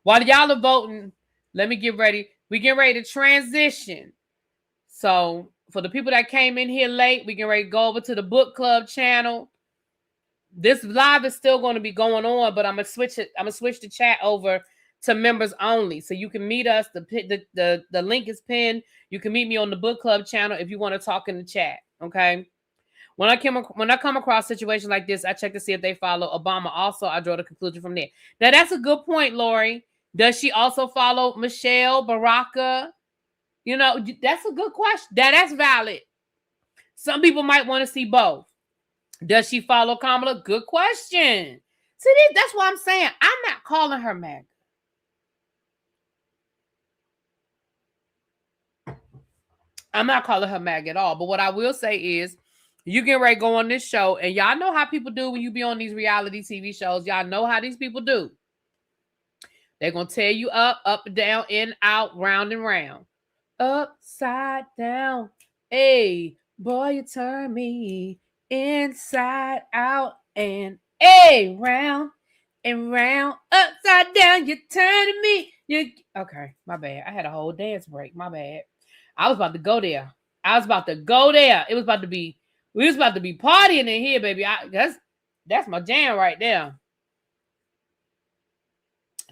While y'all are voting, let me get ready. We get ready to transition. So for the people that came in here late, we get ready to go over to the book club channel. This live is still going to be going on, but I'm gonna switch it. I'm gonna switch the chat over to members only, so you can meet us. The link is pinned. You can meet me on the book club channel if you want to talk in the chat. Okay. When I come across situations like this, I check to see if they follow Obama. Also, I draw the conclusion from there. Now that's a good point, Lori. Does she also follow Michelle Baraka? That's a good question. That's valid. Some people might want to see both. Does she follow Kamala? Good question. See, that's what I'm saying. I'm not calling her MAGA. I'm not calling her MAGA at all. But what I will say is, you get ready to go on this show, and y'all know how people do when you be on these reality TV shows. Y'all know how these people do. They're going to tear you up, down, in, out, round and round. Upside down. Hey, boy, you turn me inside out and round and round, upside down, you're turning me. Okay, my bad. I had a whole dance break. My bad. I was about to go there. We was about to be partying in here, baby. That's my jam right there.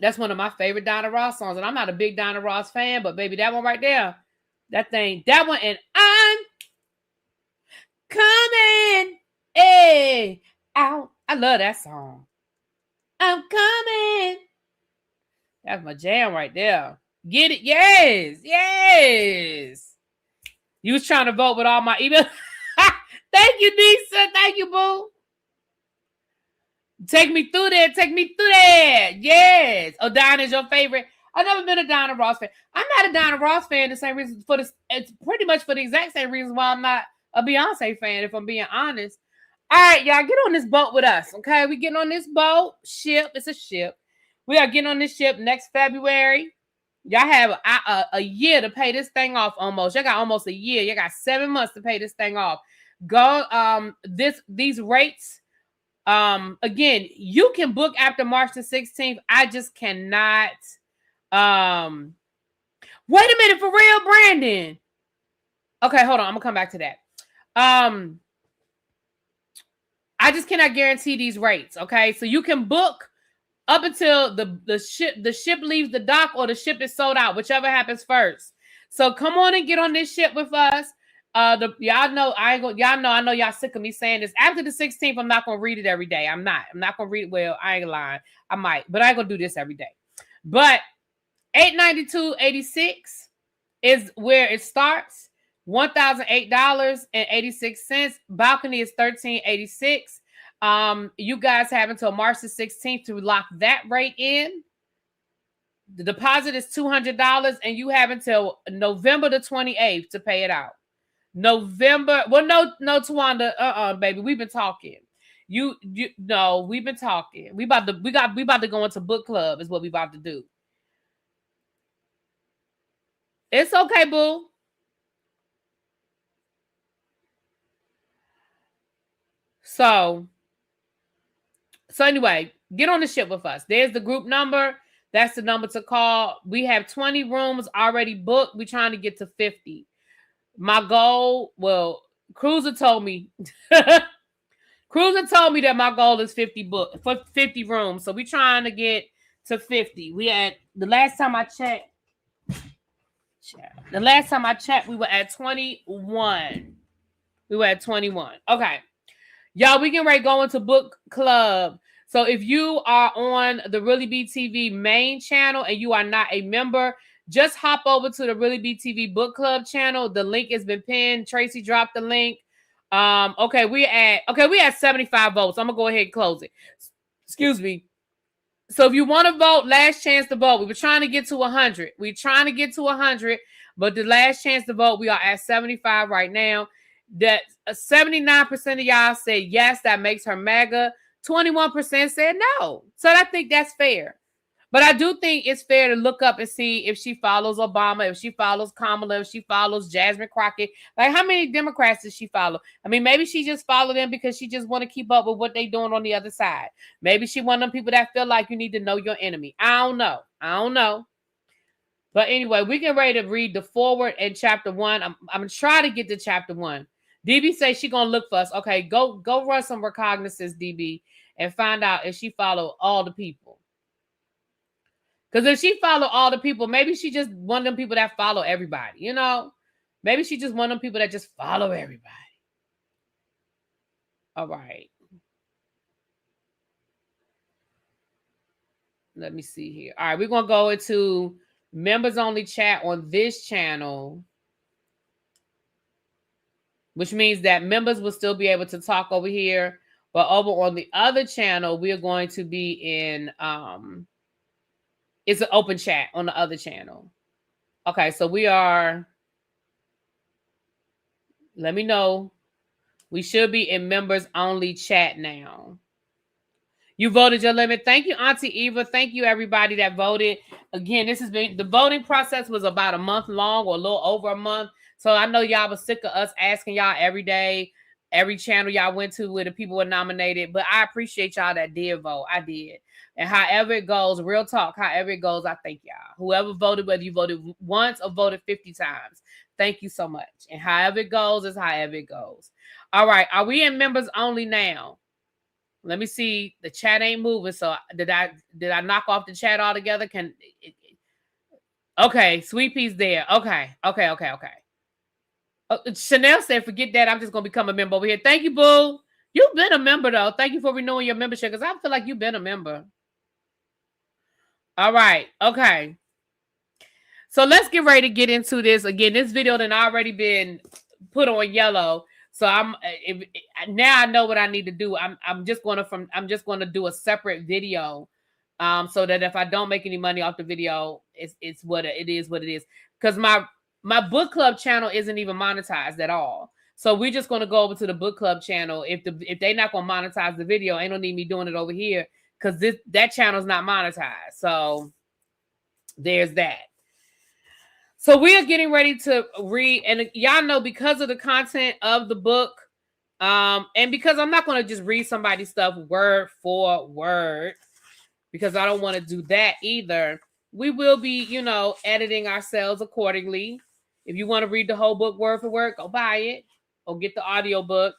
That's one of my favorite Donna Ross songs. And I'm not a big Donna Ross fan, but baby, that one right there, that one, and I'm coming out. I love that song. I'm coming. That's my jam right there. Get it? Yes. You was trying to vote with all my emails. Thank you, Nisa. Thank you, boo. Take me through there. Yes. Oh, Donna's your favorite. I've never been a Donna Ross fan. I'm not a Donna Ross fan. The same reason for this. It's pretty much for the exact same reason why I'm not a Beyonce fan, if I'm being honest. All right, y'all, get on this boat with us, okay? We getting on this boat ship. It's a ship. We are getting on this ship next February. Y'all have a year to pay this thing off almost. Y'all got almost a year. You got 7 months to pay this thing off. Go these rates. Again, you can book after March the 16th. I just cannot. Wait a minute, for real, Brandon. Okay, hold on. I'm gonna come back to that. I just cannot guarantee these rates. Okay, so you can book up until the ship leaves the dock or the ship is sold out, whichever happens first. So come on and get on this ship with us. Y'all know I know y'all sick of me saying this. After the 16th, I'm not gonna read it every day. I'm not gonna read it. Well, I ain't lying. I might, but I ain't gonna do this every day. But $892.86 is where it starts. $1,008.86. Balcony is $1,386. You guys have until March the 16th to lock that rate in. The deposit is $200, and you have until November the 28th to pay it out. November. Well, no, Tawanda. Baby, we've been talking. We've been talking. We about to go into book club is what we about to do. It's okay, boo. So anyway, get on the ship with us. There's the group number. That's the number to call. We have 20 rooms already booked. We're trying to get to 50. My goal, well, Cruiser told me that my goal is 50 rooms. So we're trying to get to 50. We had the last time I checked, we were at 21. Okay. Y'all, we can go into book club. So if you are on the Really Be TV main channel and you are not a member, just hop over to the Really Be TV book club channel. The link has been pinned. Tracy dropped the link. Okay, we at 75 votes. I'm gonna go ahead and close it. Excuse me. So if you want to vote, last chance to vote. We were trying to get to 100. But the last chance to vote, we are at 75 right now. That 79% of y'all said yes, that makes her MAGA. 21% said no. So I think that's fair. But I do think it's fair to look up and see if she follows Obama, if she follows Kamala, if she follows Jasmine Crockett. Like, how many Democrats does she follow? I mean, maybe she just followed them because she just want to keep up with what they doing on the other side. Maybe she one of them people that feel like you need to know your enemy. I don't know. But anyway, we get ready to read the forward in chapter 1. I'm going to try to get to chapter 1. DB says she going to look for us. Okay, go run some reconnaissance, DB, and find out if she follow all the people. Because if she follow all the people, maybe she just one of them people that follow everybody, you know? Maybe she just one of them people that just follow everybody. All right. Let me see here. All right, we're going to go into members only chat on this channel, which means that members will still be able to talk over here. But over on the other channel, we are going to be in... it's an open chat on the other channel. Okay, so we are... Let me know. We should be in members only chat now. You voted your limit. Thank you, Auntie Eva. Thank you, everybody that voted. Again, this has been... The voting process was about a month long or a little over a month. So I know y'all was sick of us asking y'all every day, every channel y'all went to where the people were nominated. But I appreciate y'all that did vote. I did. And however it goes, real talk, however it goes, I thank y'all. Whoever voted, whether you voted once or voted 50 times, thank you so much. And however it goes is however it goes. All right. Are we in members only now? Let me see. The chat ain't moving. So did I knock off the chat altogether? Okay, Sweet Pea's there. Okay. Chanel said, forget that. I'm just gonna become a member over here. Thank you, boo. You've been a member though. Thank you for renewing your membership because I feel like you've been a member. All right. Okay. So let's get ready to get into this. Again, this video done already been put on yellow. So now I know what I need to do. I'm just gonna do a separate video. So that if I don't make any money off the video, it's what it is. Because my book club channel isn't even monetized at all. So we're just gonna go over to the book club channel. If they're not gonna monetize the video, ain't no need me doing it over here because that channel's not monetized. So there's that. So we are getting ready to read, and y'all know because of the content of the book, and because I'm not going to just read somebody's stuff word for word, because I don't want to do that either. We will be, editing ourselves accordingly. If you want to read the whole book word for word, go buy it or get the audio book.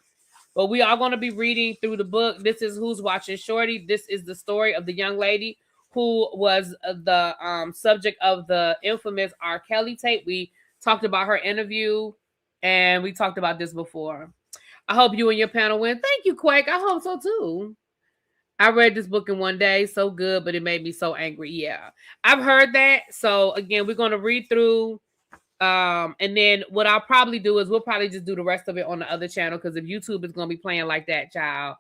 But we are going to be reading through the book. This is Who's Watching Shorty. This is the story of the young lady who was the subject of the infamous R. Kelly tape. We talked about her interview, and we talked about this before. I hope you and your panel win. Thank you, Quake. I hope so, too. I read this book in one day. So good, but it made me so angry. Yeah, I've heard that. So, again, we're going to read through. And then what I'll probably do is we'll probably just do the rest of it on the other channel, because if YouTube is going to be playing like that, child,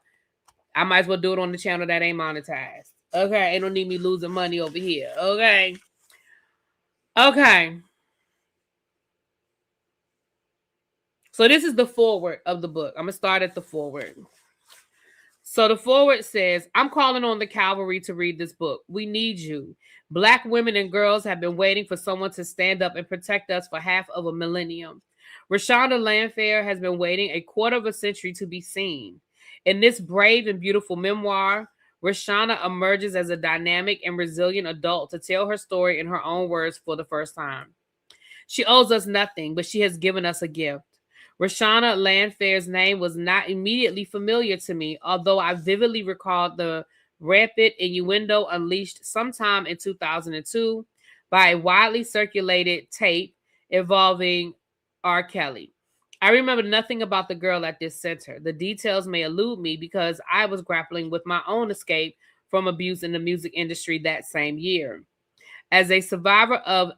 I might as well do it on the channel that ain't monetized. Okay, it don't need me losing money over here. Okay. So this is the foreword of the book. I'm going to start at the foreword. So the foreword says, I'm calling on the cavalry to read this book. We need you. Black women and girls have been waiting for someone to stand up and protect us for half of a millennium. Rashonda Landfair has been waiting a quarter of a century to be seen. In this brave and beautiful memoir, Rashonda emerges as a dynamic and resilient adult to tell her story in her own words for the first time. She owes us nothing, but she has given us a gift. Rashonda Landfair's name was not immediately familiar to me, although I vividly recalled the rampant innuendo unleashed sometime in 2002 by a widely circulated tape involving R. Kelly. I remember nothing about the girl at this center. The details may elude me because I was grappling with my own escape from abuse in the music industry that same year. As a survivor of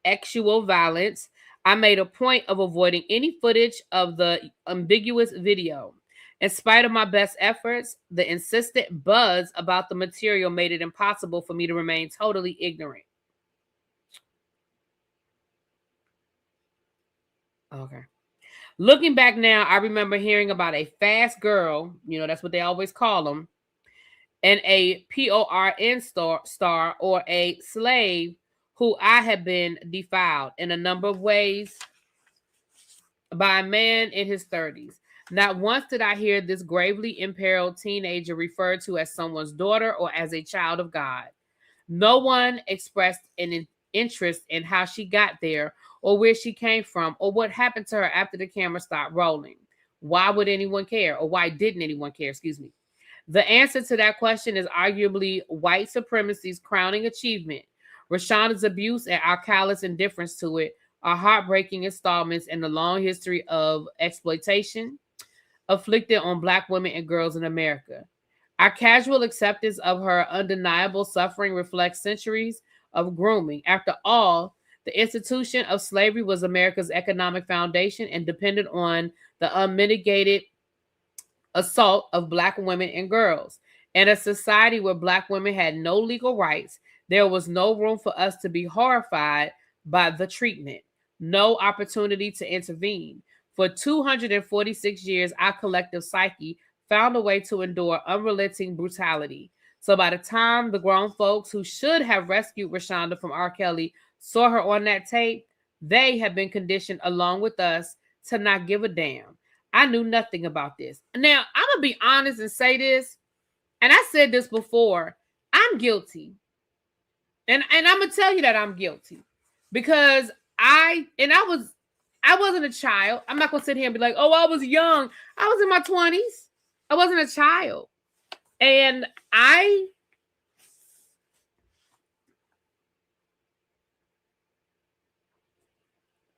sexual violence, I made a point of avoiding any footage of the ambiguous video. In spite of my best efforts, the insistent buzz about the material made it impossible for me to remain totally ignorant. Okay. Looking back now, I remember hearing about a fast girl, that's what they always call them, and a PORN star or a slave who I had been defiled in a number of ways by a man in his 30s. Not once did I hear this gravely imperiled teenager referred to as someone's daughter or as a child of God. No one expressed an interest in how she got there or where she came from or what happened to her after the camera stopped rolling. Why would anyone care? Or why didn't anyone care? Excuse me. The answer to that question is arguably white supremacy's crowning achievement. Rashonda's abuse and our callous indifference to it are heartbreaking installments in the long history of exploitation afflicted on Black women and girls in America. Our casual acceptance of her undeniable suffering reflects centuries of grooming. After all, the institution of slavery was America's economic foundation and depended on the unmitigated assault of Black women and girls. In a society where Black women had no legal rights, there was no room for us to be horrified by the treatment, no opportunity to intervene. For 246 years, our collective psyche found a way to endure unrelenting brutality. So by the time the grown folks who should have rescued Rashonda from R. Kelly saw her on that tape, they have been conditioned along with us to not give a damn. I knew nothing about this. Now, I'm going to be honest and say this, and I said this before, I'm guilty. And I'm going to tell you that I'm guilty because I wasn't a child. I'm not going to sit here and be like, oh, I was young. I was in my 20s. I wasn't a child. And I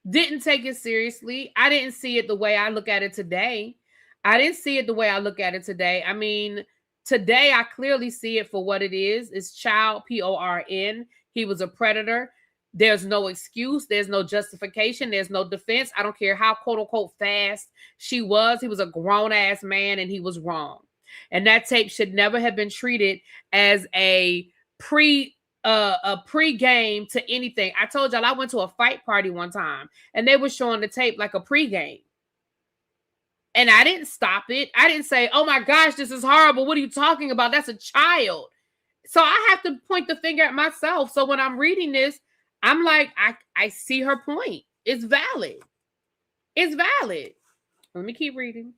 didn't take it seriously. I didn't see it the way I look at it today. I didn't see it the way I look at it today. I mean, today I clearly see it for what it is. It's child, PORN. He was a predator. There's no excuse. There's no justification. There's no defense. I don't care how quote unquote fast she was. He was a grown ass man and he was wrong. And that tape should never have been treated as a pre-game to anything. I told y'all I went to a fight party one time and they were showing the tape like a pre-game. And I didn't stop it. I didn't say, oh my gosh, this is horrible. What are you talking about? That's a child. So I have to point the finger at myself. So when I'm reading this, I'm like, I see her point. It's valid. It's valid. Let me keep reading.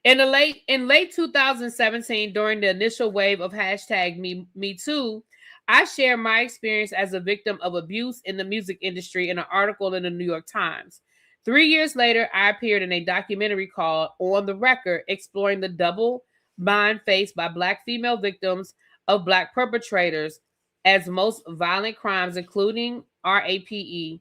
In late 2017, during the initial wave of hashtag Me Too, I shared my experience as a victim of abuse in the music industry in an article in the New York Times. 3 years later, I appeared in a documentary called On the Record, exploring the double bind faced by Black female victims of Black perpetrators as most violent crimes, including RAPE.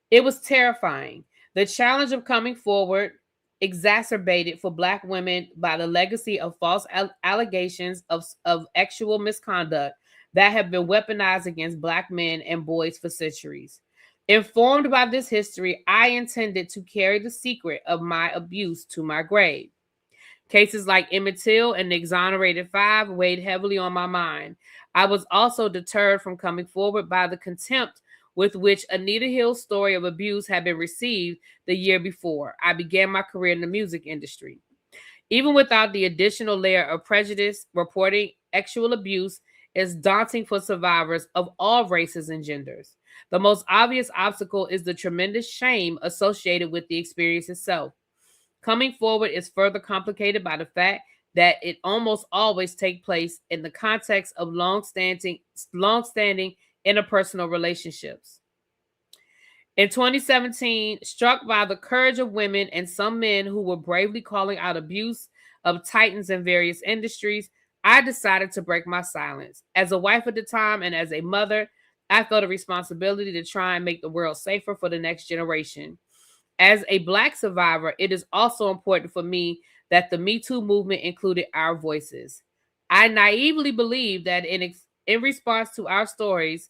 It was terrifying. The challenge of coming forward exacerbated for Black women by the legacy of false allegations of actual misconduct that have been weaponized against Black men and boys for centuries. Informed by this history, I intended to carry the secret of my abuse to my grave. Cases like Emmett Till and the Exonerated Five weighed heavily on my mind. I was also deterred from coming forward by the contempt with which Anita Hill's story of abuse had been received the year before I began my career in the music industry. Even without the additional layer of prejudice, reporting actual abuse is daunting for survivors of all races and genders. The most obvious obstacle is the tremendous shame associated with the experience itself. Coming forward is further complicated by the fact that it almost always takes place in the context of long-standing interpersonal relationships. In 2017, struck by the courage of women and some men who were bravely calling out abuse of titans in various industries, I decided to break my silence. As a wife at the time and as a mother, I felt a responsibility to try and make the world safer for the next generation. As a Black survivor, it is also important for me that the Me Too movement included our voices. I naively believed that in response to our stories,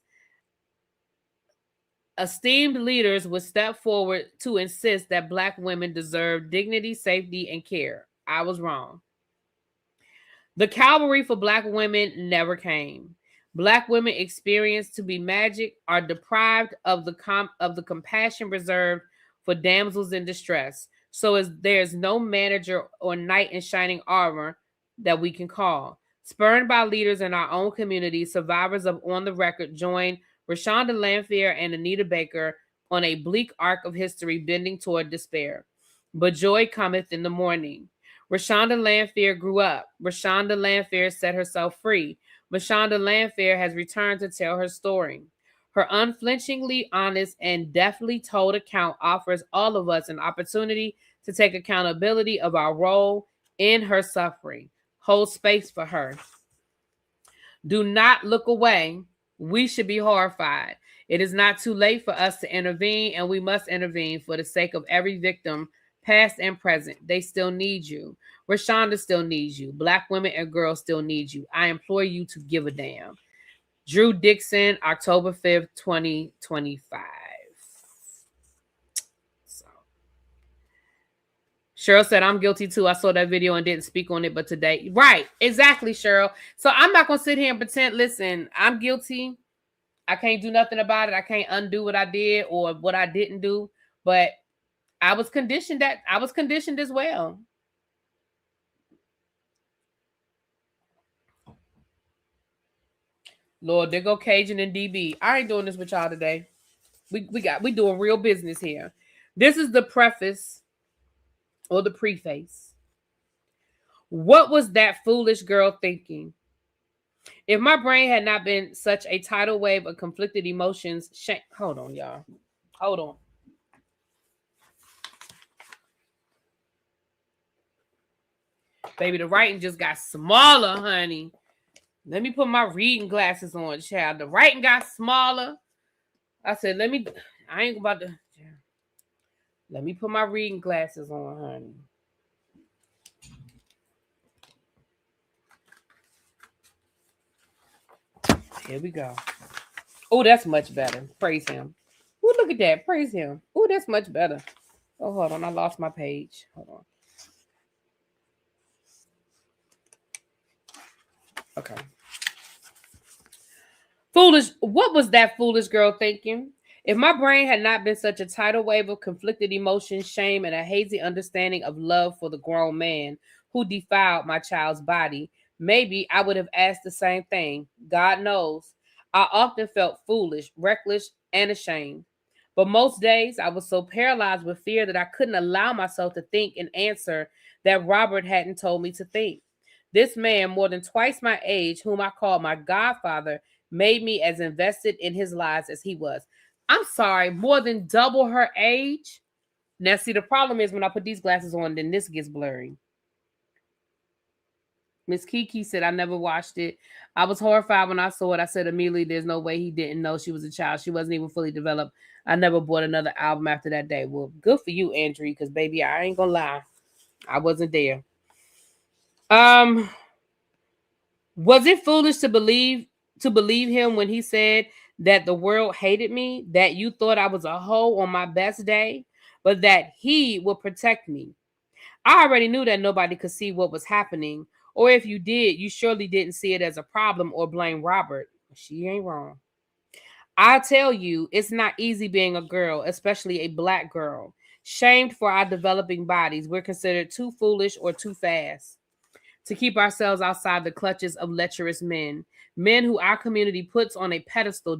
esteemed leaders would step forward to insist that Black women deserve dignity, safety, and care. I was wrong. The cavalry for Black women never came. Black women experienced to be magic are deprived of the compassion reserved for damsels in distress. So as there's no manager or knight in shining armor that we can call. Spurned by leaders in our own community, survivors of On the Record joined Rashonda Lanphier and Anita Baker on a bleak arc of history bending toward despair. But joy cometh in the morning. Rashonda Lanphier grew up. Rashonda Lanphier set herself free. Rashonda Lanphier has returned to tell her story. Her unflinchingly honest and deftly told account offers all of us an opportunity to take accountability of our role in her suffering. Hold space for her. Do not look away. We should be horrified. It is not too late for us to intervene, and we must intervene for the sake of every victim, past and present. They still need you. Rashonda still needs you. Black women and girls still need you. I implore you to give a damn. Drew Dixon, October 5th, 2025. So, Cheryl said, I'm guilty too. I saw that video and didn't speak on it, but today. Right, exactly, Cheryl. So I'm not going to sit here and pretend, listen, I'm guilty. I can't do nothing about it. I can't undo what I did or what I didn't do. But I was conditioned as well. Lord, there go Cajun and DB. I ain't doing this with y'all today. We doing real business here. This is the preface or the preface. What was that foolish girl thinking? If my brain had not been such a tidal wave of conflicted emotions, hold on, y'all. Hold on. Baby, the writing just got smaller, honey. Let me put my reading glasses on, child. The writing got smaller. I said, I ain't about to. Let me put my reading glasses on, honey. Here we go. Oh, that's much better. Praise him. Oh, look at that. Praise him. Oh, that's much better. Oh, hold on. I lost my page. Hold on. Okay. Foolish. What was that foolish girl thinking? If my brain had not been such a tidal wave of conflicted emotions, shame, and a hazy understanding of love for the grown man who defiled my child's body, maybe I would have asked the same thing. God knows. I often felt foolish, reckless, and ashamed. But most days I was so paralyzed with fear that I couldn't allow myself to think and answer that Robert hadn't told me to think. This man, more than twice my age, whom I called my godfather, made me as invested in his lives as he was. I'm sorry, more than double her age? Now, see, the problem is when I put these glasses on, then this gets blurry. Miss Kiki said, I never watched it. I was horrified when I saw it. I said immediately, there's no way he didn't know she was a child. She wasn't even fully developed. I never bought another album after that day. Well, good for you, Andrew, because, baby, I ain't gonna lie. I wasn't there. Was it foolish to believe him when he said that the world hated me, that you thought I was a hoe on my best day, but that he would protect me? I already knew that nobody could see what was happening, or if you did, you surely didn't see it as a problem or blame Robert. She ain't wrong. I tell you, it's not easy being a girl, especially a black girl. Shamed for our developing bodies, we're considered too foolish or too fast to keep ourselves outside the clutches of lecherous men who our community puts on a pedestal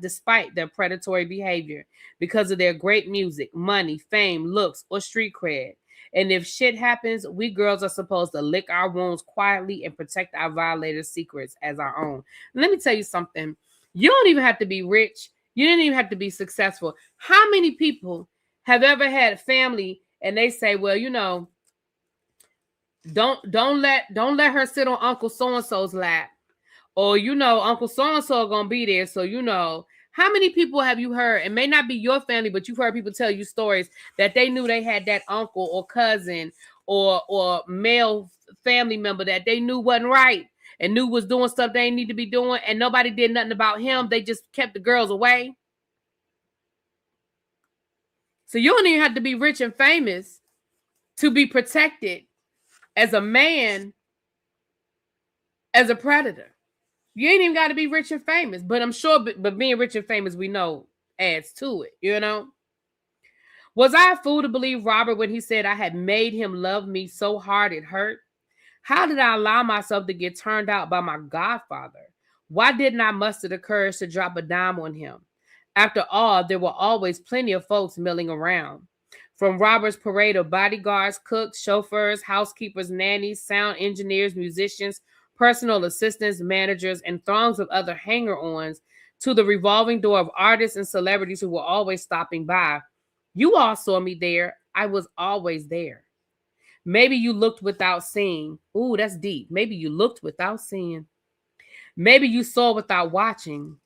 despite their predatory behavior because of their great music, money, fame, looks, or street cred. And if shit happens, we girls are supposed to lick our wounds quietly and protect our violators' secrets as our own. Let me tell you something. You don't even have to be rich. You didn't even have to be successful. How many people have ever had a family and they say, well, you know, don't let her sit on Uncle so-and-so's lap, or you know Uncle so-and-so gonna be there, so you know. How many people have you heard, it may not be your family, but you've heard people tell you stories that they knew they had that uncle or cousin or male family member that they knew wasn't right and knew was doing stuff they didn't need to be doing, and nobody did nothing about him. They just kept the girls away. So you don't even have to be rich and famous to be protected as a man, as a predator. You ain't even got to be rich and famous, but I'm sure, but being rich and famous, we know, adds to it, you know? Was I a fool to believe Robert when he said I had made him love me so hard it hurt? How did I allow myself to get turned out by my godfather? Why didn't I muster the courage to drop a dime on him? After all, there were always plenty of folks milling around. From Robert's parade of bodyguards, cooks, chauffeurs, housekeepers, nannies, sound engineers, musicians, personal assistants, managers, and throngs of other hanger-ons, to the revolving door of artists and celebrities who were always stopping by. You all saw me there. I was always there. Maybe you looked without seeing. Ooh, that's deep. Maybe you looked without seeing. Maybe you saw without watching.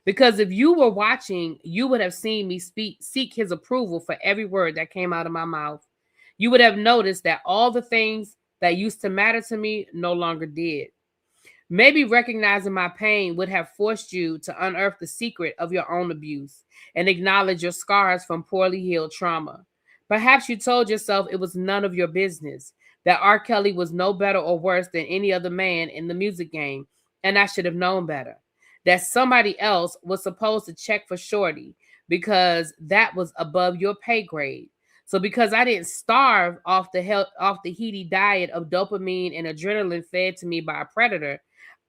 Because if you were watching, you would have seen me seek his approval for every word that came out of my mouth. You would have noticed that all the things that used to matter to me no longer did. Maybe recognizing my pain would have forced you to unearth the secret of your own abuse and acknowledge your scars from poorly healed trauma. Perhaps you told yourself it was none of your business, that R. Kelly was no better or worse than any other man in the music game, and I should have known better. That somebody else was supposed to check for Shorty because that was above your pay grade. So because I didn't starve off the heady diet of dopamine and adrenaline fed to me by a predator,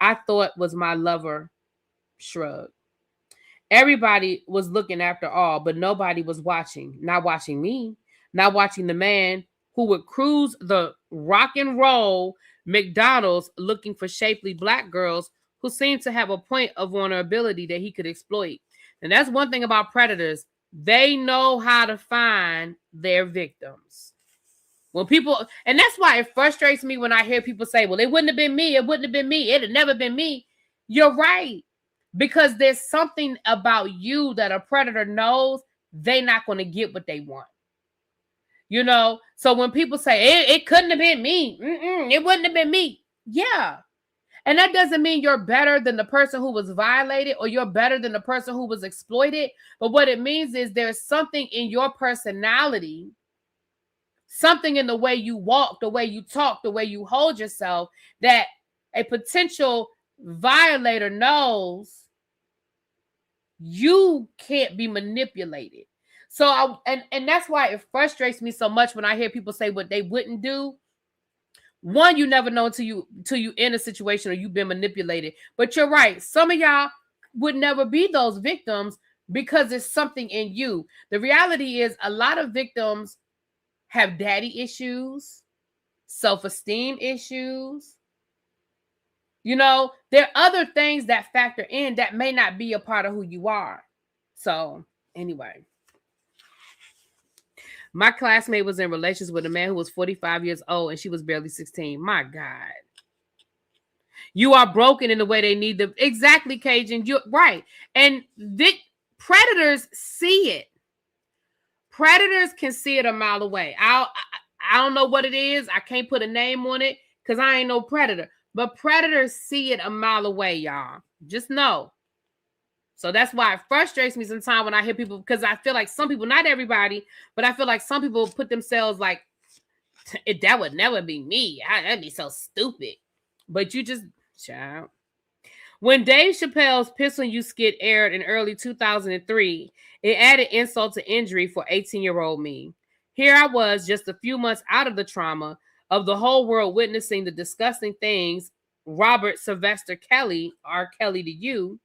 I thought was my lover. Shrug. Everybody was looking after all, but nobody was watching. Not watching me. Not watching the man who would cruise the rock and roll McDonald's looking for shapely black girls who seemed to have a point of vulnerability that he could exploit. And that's one thing about predators. They know how to find their victims. When people, and that's why it frustrates me when I hear people say, well, it wouldn't have been me. It wouldn't have been me. It'd never been me. You're right. Because there's something about you that a predator knows they're not going to get what they want. You know? So when people say, it couldn't have been me. It wouldn't have been me. Yeah. And that doesn't mean you're better than the person who was violated or you're better than the person who was exploited. But what it means is there's something in your personality, something in the way you walk, the way you talk, the way you hold yourself, that a potential violator knows you can't be manipulated. So and that's why it frustrates me so much when I hear people say what they wouldn't do. One, you never know until you in a situation or you've been manipulated. But you're right. Some of y'all would never be those victims because it's something in you. The reality is a lot of victims have daddy issues, self-esteem issues. You know, there are other things that factor in that may not be a part of who you are. So, anyway. My classmate was in relations with a man who was 45 years old and she was barely 16. My God. You are broken in the way they need them. Exactly, Cajun. You're right. And predators see it. Predators can see it a mile away. I don't know what it is. I can't put a name on it because I ain't no predator. But predators see it a mile away, y'all. Just know. So that's why it frustrates me sometimes when I hear people, because I feel like some people, not everybody, but I feel like some people put themselves like, that would never be me. That'd be so stupid. But you just, child. When Dave Chappelle's Piss on You skit aired in early 2003, it added insult to injury for 18-year-old me. Here I was, just a few months out of the trauma of the whole world witnessing the disgusting things Robert Sylvester Kelly, R. Kelly to you,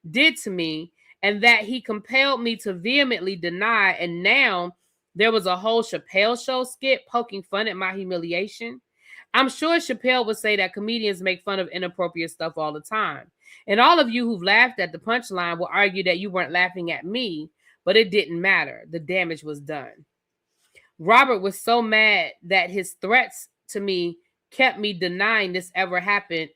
did to me, and that he compelled me to vehemently deny, and now there was a whole Chappelle show skit poking fun at my humiliation. I'm sure Chappelle would say that comedians make fun of inappropriate stuff all the time. And all of you who've laughed at the punchline will argue that you weren't laughing at me, but it didn't matter. The damage was done. Robert was so mad that his threats to me kept me denying this ever happened.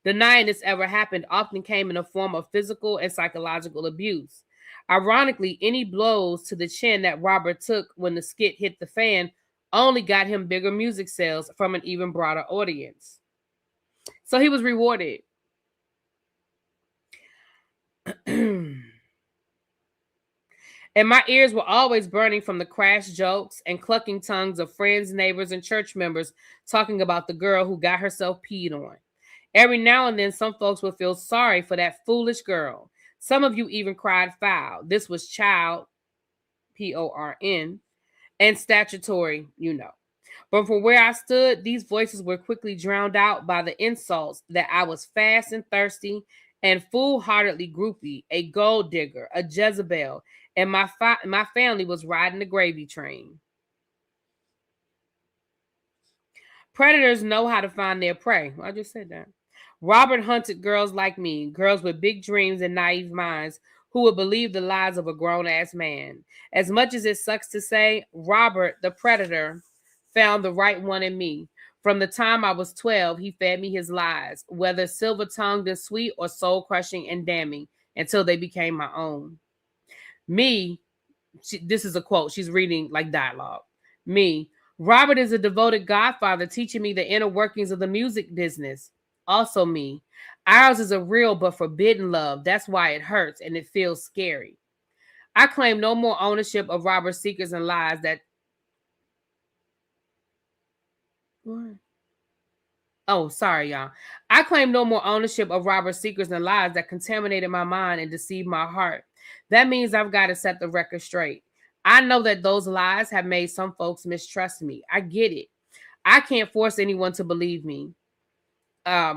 Denying this ever happened often came in the form of physical and psychological abuse. Ironically, any blows to the chin that Robert took when the skit hit the fan only got him bigger music sales from an even broader audience. So he was rewarded. And my ears were always burning from the crass jokes and clucking tongues of friends, neighbors, and church members talking about the girl who got herself peed on. Every now and then, some folks would feel sorry for that foolish girl. Some of you even cried foul. This was child, P-O-R-N, and statutory, you know. But from where I stood, these voices were quickly drowned out by the insults that I was fast and thirsty and foolhardily groupie, a gold digger, a Jezebel, and my family was riding the gravy train. Predators know how to find their prey. Well, I just said that. Robert hunted girls like me, girls with big dreams and naive minds who would believe the lies of a grown-ass man. As much as it sucks to say, Robert, the predator, found the right one in me. From the time I was 12, he fed me his lies, whether silver-tongued and sweet or soul-crushing and damning, until they became my own. Me, this is a quote. She's reading like dialogue. Me, Robert is a devoted godfather teaching me the inner workings of the music business. Also me. Ours is a real but forbidden love. That's why it hurts and it feels scary. I claim no more ownership of Robert's secrets and lies that... What? Oh, sorry, y'all. I claim no more ownership of Robert's secrets and lies that contaminated my mind and deceived my heart. That means I've got to set the record straight. I know that those lies have made some folks mistrust me. I get it. I can't force anyone to believe me. I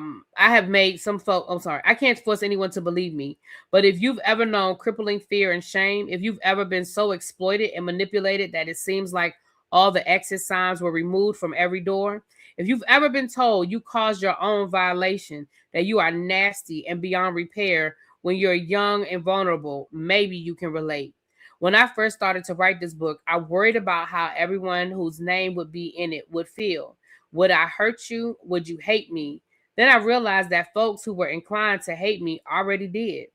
can't force anyone to believe me. But if you've ever known crippling fear and shame, if you've ever been so exploited and manipulated that it seems like all the exit signs were removed from every door, if you've ever been told you caused your own violation, that you are nasty and beyond repair when you're young and vulnerable, maybe you can relate. When I first started to write this book, I worried about how everyone whose name would be in it would feel. Would I hurt you? Would you hate me? Then I realized that folks who were inclined to hate me already did.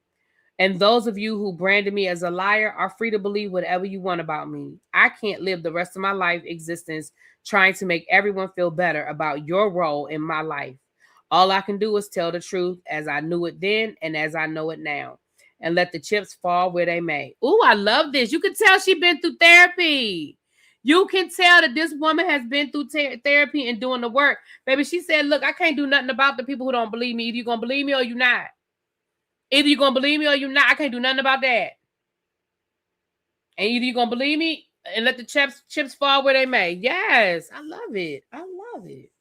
And those of you who branded me as a liar are free to believe whatever you want about me. I can't live the rest of my life existence trying to make everyone feel better about your role in my life. All I can do is tell the truth as I knew it then and as I know it now. And let the chips fall where they may. Ooh, I love this. You can tell she's been through therapy. You can tell that this woman has been through therapy and doing the work. Baby, she said, look, I can't do nothing about the people who don't believe me. Either you're going to believe me or you're not. Either you're going to believe me or you're not. I can't do nothing about that. And either you're going to believe me and let the chips fall where they may. Yes, I love it. I love it.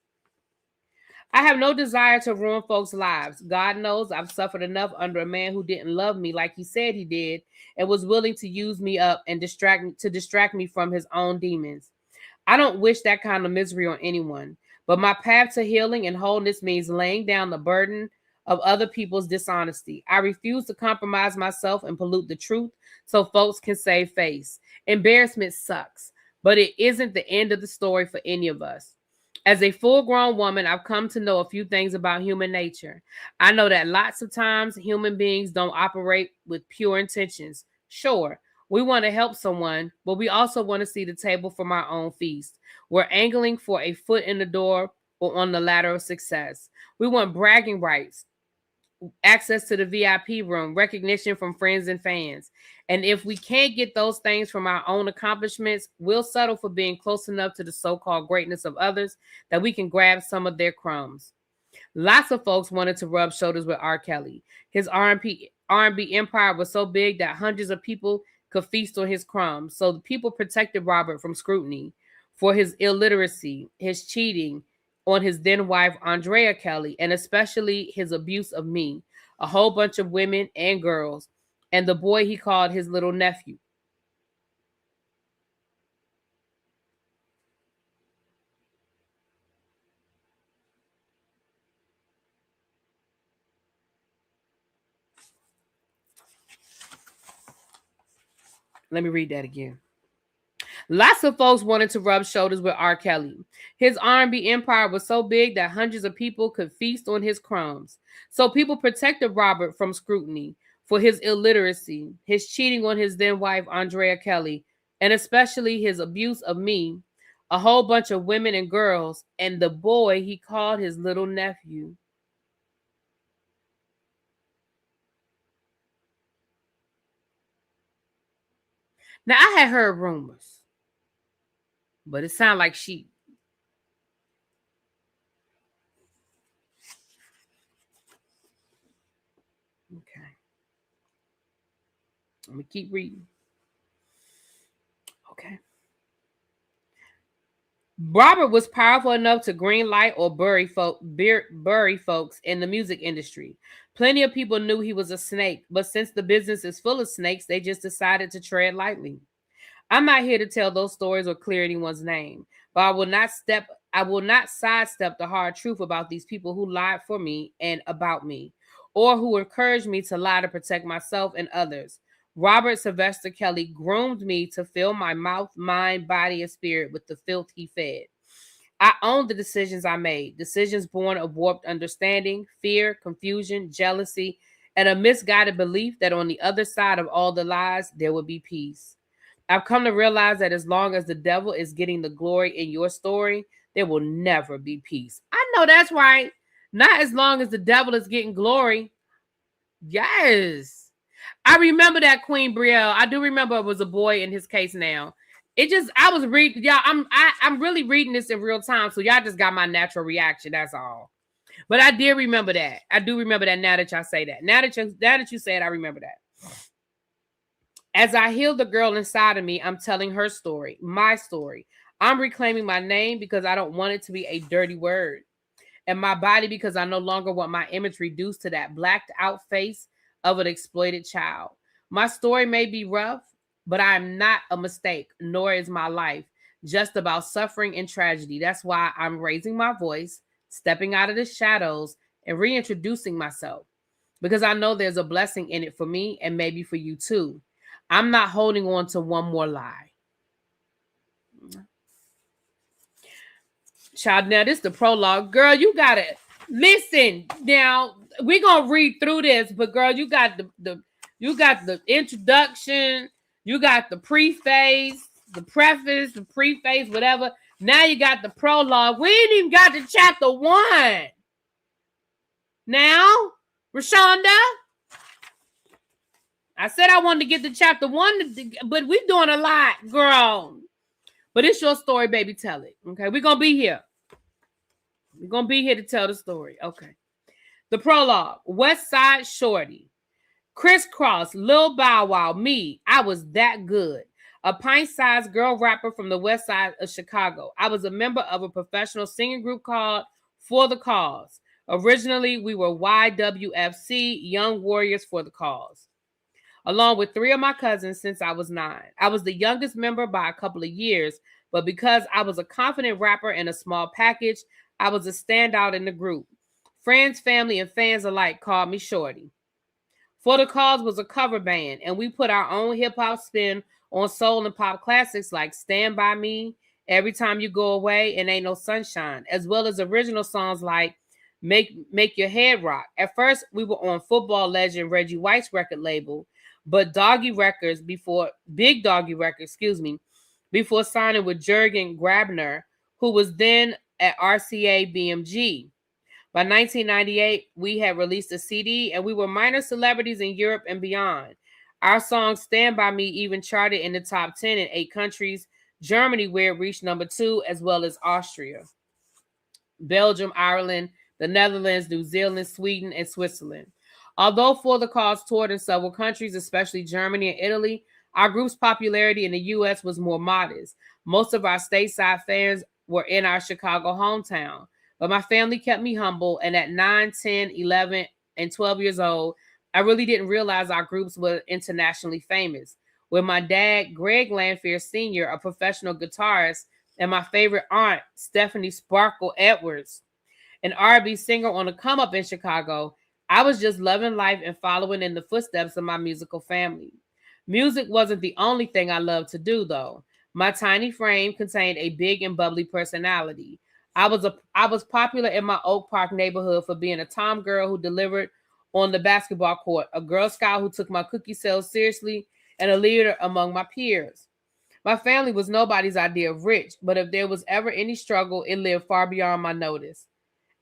I have no desire to ruin folks' lives. God knows I've suffered enough under a man who didn't love me like he said he did and was willing to use me up and distract me from his own demons. I don't wish that kind of misery on anyone, but my path to healing and wholeness means laying down the burden of other people's dishonesty. I refuse to compromise myself and pollute the truth so folks can save face. Embarrassment sucks, but it isn't the end of the story for any of us. As a full-grown woman, I've come to know a few things about human nature. I know that lots of times human beings don't operate with pure intentions. Sure, we want to help someone, but we also want to see the table from our own feast. We're angling for a foot in the door or on the ladder of success. We want bragging rights, access to the VIP room, recognition from friends and fans. And if we can't get those things from our own accomplishments, we'll settle for being close enough to the so-called greatness of others that we can grab some of their crumbs. Lots of folks wanted to rub shoulders with R. Kelly. His R&B empire was so big that hundreds of people could feast on his crumbs. So the people protected Robert from scrutiny for his illiteracy, his cheating on his then wife, Andrea Kelly, and especially his abuse of me, a whole bunch of women and girls, and the boy he called his little nephew. Let me read that again. Lots of folks wanted to rub shoulders with R. Kelly. His R&B empire was so big that hundreds of people could feast on his crumbs. So people protected Robert from scrutiny for his illiteracy, his cheating on his then wife, Andrea Kelly, and especially his abuse of me, a whole bunch of women and girls, and the boy he called his little nephew. Now, I had heard rumors, but it sounded like she. Okay. Let me keep reading. Okay. Robert was powerful enough to greenlight or bury folks in the music industry. Plenty of people knew he was a snake, but since the business is full of snakes, they just decided to tread lightly. I'm not here to tell those stories or clear anyone's name, but I will not sidestep the hard truth about these people who lied for me and about me, or who encouraged me to lie to protect myself and others. Robert Sylvester Kelly groomed me to fill my mouth, mind, body, and spirit with the filth he fed. I own the decisions I made, decisions born of warped understanding, fear, confusion, jealousy, and a misguided belief that on the other side of all the lies, there would be peace. I've come to realize that as long as the devil is getting the glory in your story, there will never be peace. I know that's right. Not as long as the devil is getting glory. Yes. I remember that Queen Brielle. I do remember it was a boy in his case now. I was reading, y'all, I'm really reading this in real time, so y'all just got my natural reaction, that's all. But I did remember that. I do remember that now that y'all say that. Now that you say it, I remember that. As I heal the girl inside of me, I'm telling her story, my story. I'm reclaiming my name because I don't want it to be a dirty word. And my body because I no longer want my image reduced to that blacked out face of an exploited child. My story may be rough, but I am not a mistake, nor is my life just about suffering and tragedy. That's why I'm raising my voice, stepping out of the shadows, and reintroducing myself because I know there's a blessing in it for me and maybe for you too. I'm not holding on to one more lie. Child, now this is the prologue. Girl, you gotta listen. Now we're gonna read through this, but girl, you got you got the introduction, you got the preface, the preface, the preface, whatever. Now you got the prologue. We ain't even got to chapter 1. Now, Rashonda, I said I wanted to get to chapter 1, but we doing a lot, girl. But it's your story, baby. Tell it. Okay, we're gonna be here. We're going to be here to tell the story. Okay. The prologue. West Side Shorty. Crisscross, Lil Bow Wow, me. I was that good. A pint-sized girl rapper from the west side of Chicago. I was a member of a professional singing group called For the Cause. Originally, we were YWFC, Young Warriors for the Cause. Along with 3 of my cousins since I was 9. I was the youngest member by a couple of years, but because I was a confident rapper in a small package, I was a standout in the group. Friends, family, and fans alike called me Shorty. For the Cause was a cover band, and we put our own hip-hop spin on soul and pop classics like Stand By Me, Every Time You Go Away, and Ain't No Sunshine, as well as original songs like Make Your Head Rock. At first, we were on football legend Reggie White's record label, but Big Doggy Records, before signing with Jürgen Grabner, who was then at RCA BMG. By 1998, we had released a CD and we were minor celebrities in Europe and beyond. Our song Stand By Me even charted in the top 10 in 8 countries, Germany, where it reached number 2, as well as Austria, Belgium, Ireland, the Netherlands, New Zealand, Sweden, and Switzerland. Although For the Cause toured in several countries, especially Germany and Italy, our group's popularity in the U.S. was more modest. Most of our stateside fans were in our Chicago hometown. But my family kept me humble, and at 9, 10, 11, and 12 years old, I really didn't realize our groups were internationally famous. With my dad, Greg Lanfear Sr., a professional guitarist, and my favorite aunt, Stephanie Sparkle Edwards, an R&B singer on the come-up in Chicago, I was just loving life and following in the footsteps of my musical family. Music wasn't the only thing I loved to do, though. My tiny frame contained a big and bubbly personality. I was popular in my Oak Park neighborhood for being a tom girl who delivered on the basketball court, a Girl Scout who took my cookie sales seriously, and a leader among my peers. My family was nobody's idea of rich, but if there was ever any struggle, it lived far beyond my notice.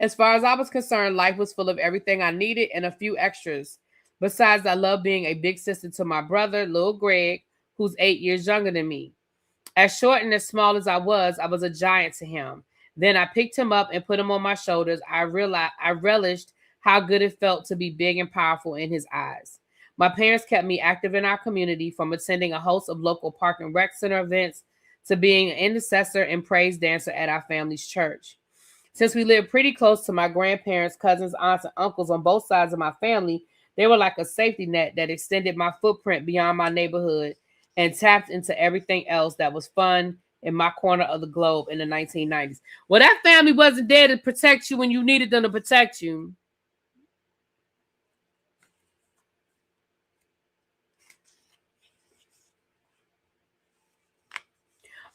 As far as I was concerned, life was full of everything I needed and a few extras. Besides, I loved being a big sister to my brother, Lil Greg, who's 8 years younger than me. As short and as small as I was a giant to him. Then I picked him up and put him on my shoulders. I relished how good it felt to be big and powerful in his eyes. My parents kept me active in our community, from attending a host of local park and rec center events to being an intercessor and praise dancer at our family's church. Since we lived pretty close to my grandparents, cousins, aunts, and uncles on both sides of my family, they were like a safety net that extended my footprint beyond my neighborhood and tapped into everything else that was fun in my corner of the globe in the 1990s. Well, that family wasn't there to protect you when you needed them to protect you.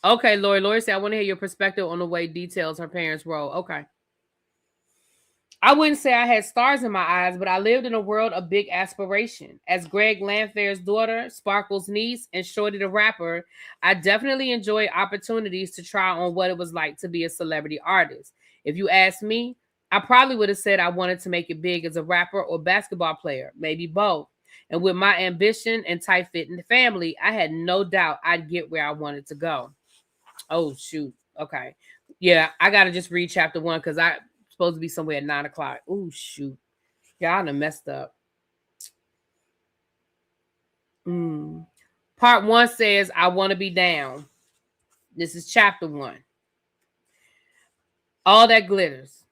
Okay, Lori. Lori said, I want to hear your perspective on the way details her parents' role. Okay. I wouldn't say I had stars in my eyes, but I lived in a world of big aspiration. As Greg Lanfair's daughter, Sparkle's niece, and Shorty the rapper, I definitely enjoyed opportunities to try on what it was like to be a celebrity artist. If you ask me, I probably would have said I wanted to make it big as a rapper or basketball player, maybe both. And with my ambition and tight-fitting family, I had no doubt I'd get where I wanted to go. Oh, shoot. Okay. Yeah, I got to just read chapter 1 because I'm supposed to be somewhere at 9 o'clock. Oh, shoot. Y'all done messed up. Part 1 says, I want to be down. This is chapter 1. All that glitters.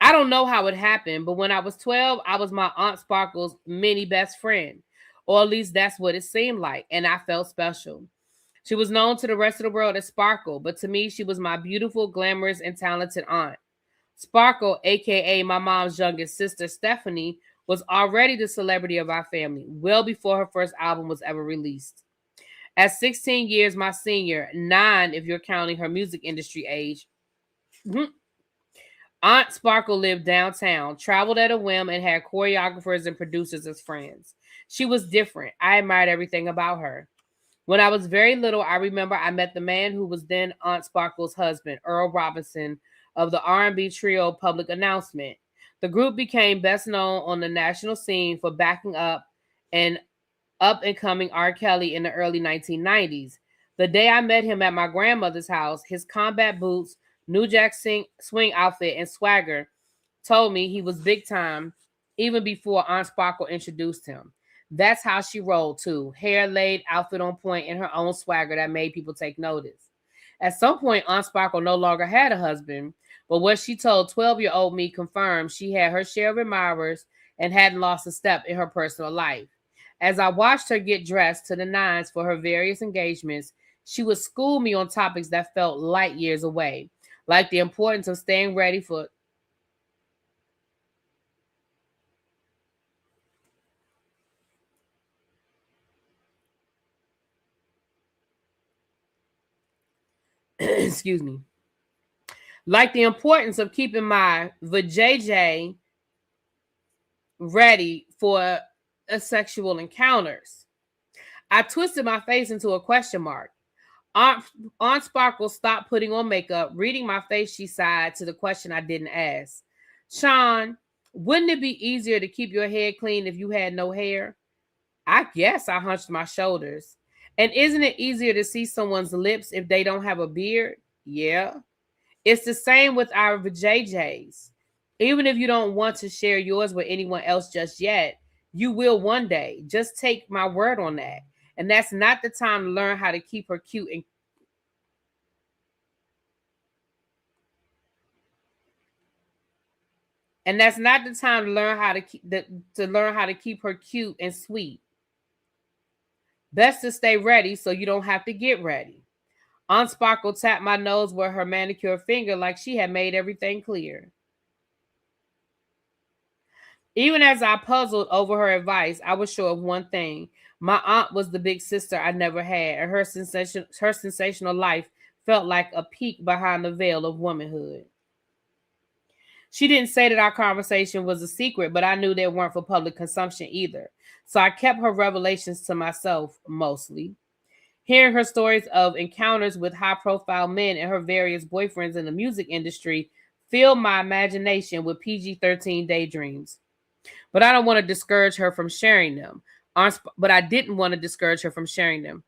I don't know how it happened, but when I was 12, I was my Aunt Sparkle's mini best friend. Or at least that's what it seemed like, and I felt special. She was known to the rest of the world as Sparkle, but to me, she was my beautiful, glamorous, and talented aunt. Sparkle, a.k.a. my mom's youngest sister, Stephanie, was already the celebrity of our family, well before her first album was ever released. At 16 years my senior, 9 if you're counting her music industry age, Aunt Sparkle lived downtown, traveled at a whim, and had choreographers and producers as friends. She was different. I admired everything about her. When I was very little, I remember I met the man who was then Aunt Sparkle's husband, Earl Robinson, of the R&B trio Public Announcement. The group became best known on the national scene for backing up and up-and-coming R. Kelly in the early 1990s. The day I met him at my grandmother's house, his combat boots, New Jack swing outfit, and swagger told me he was big time even before Aunt Sparkle introduced him. That's how she rolled too. Hair laid, outfit on point, and her own swagger that made people take notice. At some point, Aunt Sparkle no longer had a husband, but what she told 12-year-old me confirmed she had her share of admirers and hadn't lost a step in her personal life. As I watched her get dressed to the nines for her various engagements, she would school me on topics that felt light years away, like the importance of staying ready for excuse me, like the importance of keeping my vajayjay ready for sexual encounters. I twisted my face into a question mark. Aunt Sparkle stopped putting on makeup. Reading my face, she sighed to the question I didn't ask. Sean, wouldn't it be easier to keep your head clean if you had no hair? I guess I hunched my shoulders. And isn't it easier to see someone's lips if they don't have a beard? Yeah. It's the same with our JJs. Even if you don't want to share yours with anyone else just yet, you will one day. Just take my word on that. And that's not the time to learn how to keep her cute and that's not the time to learn how to keep her cute and sweet. Best to stay ready so you don't have to get ready. Aunt Sparkle tapped my nose with her manicured finger like she had made everything clear. Even as I puzzled over her advice, I was sure of one thing. My aunt was the big sister I never had, and her sensational life felt like a peek behind the veil of womanhood. She didn't say that our conversation was a secret, but I knew they weren't for public consumption either. So I kept her revelations to myself, mostly. Hearing her stories of encounters with high-profile men and her various boyfriends in the music industry filled my imagination with PG-13 daydreams. But I don't want to discourage her from sharing them. But I didn't want to discourage her from sharing them.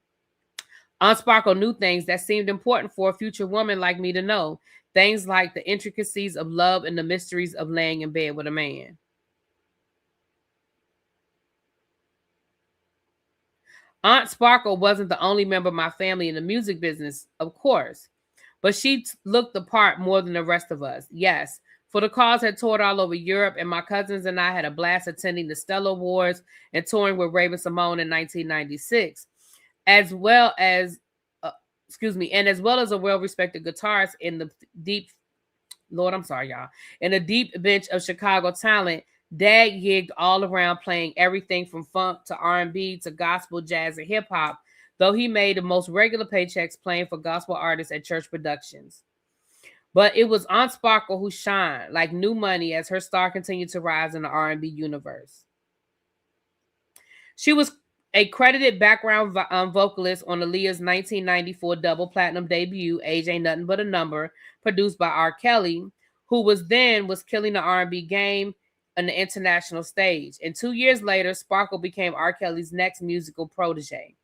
Aunt Sparkle knew things that seemed important for a future woman like me to know. Things like the intricacies of love and the mysteries of laying in bed with a man. Aunt Sparkle wasn't the only member of my family in the music business, of course. But she looked the part more than the rest of us. Yes, for the cause had toured all over Europe, and my cousins and I had a blast attending the Stellar Awards and touring with Raven-Symoné in 1996, as well as a well-respected guitarist in the deep bench of Chicago talent. Dad gigged all around, playing everything from funk to R&B to gospel, jazz, and hip hop, though he made the most regular paychecks playing for gospel artists at church productions. But it was Aunt Sparkle who shined like new money as her star continued to rise in the R&B universe. She was a credited background vocalist on Aaliyah's 1994 double platinum debut, Age Ain't Nothing But a Number, produced by R. Kelly, who was killing the R&B game on the international stage. And 2 years later, Sparkle became R. Kelly's next musical protege.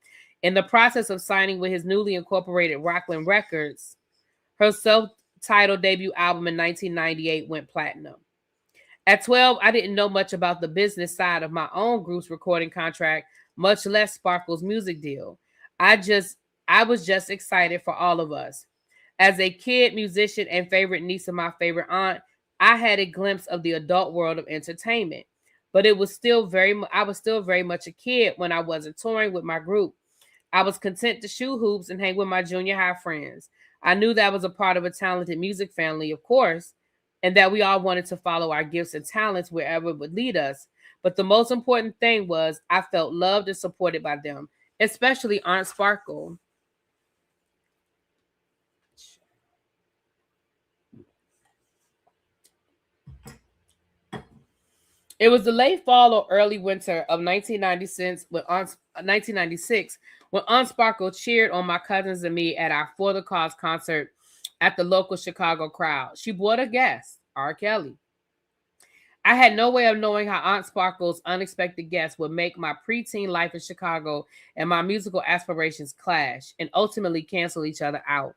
In the process of signing with his newly incorporated Rockland Records, her self-titled debut album in 1998 went platinum. At 12, I didn't know much about the business side of my own group's recording contract, much less Sparkle's music deal. I was just excited for all of us. As a kid, musician, and favorite niece of my favorite aunt, I had a glimpse of the adult world of entertainment, but I was still very much a kid when I wasn't touring with my group. I was content to shoot hoops and hang with my junior high friends. I knew that was a part of a talented music family, of course, and that we all wanted to follow our gifts and talents wherever it would lead us. But the most important thing was I felt loved and supported by them, especially Aunt Sparkle. It was the late fall or early winter of 1996 when Aunt Sparkle cheered on my cousins and me at our For the Cause concert at the local Chicago crowd. She brought a guest, R. Kelly. I had no way of knowing how Aunt Sparkle's unexpected guest would make my preteen life in Chicago and my musical aspirations clash and ultimately cancel each other out.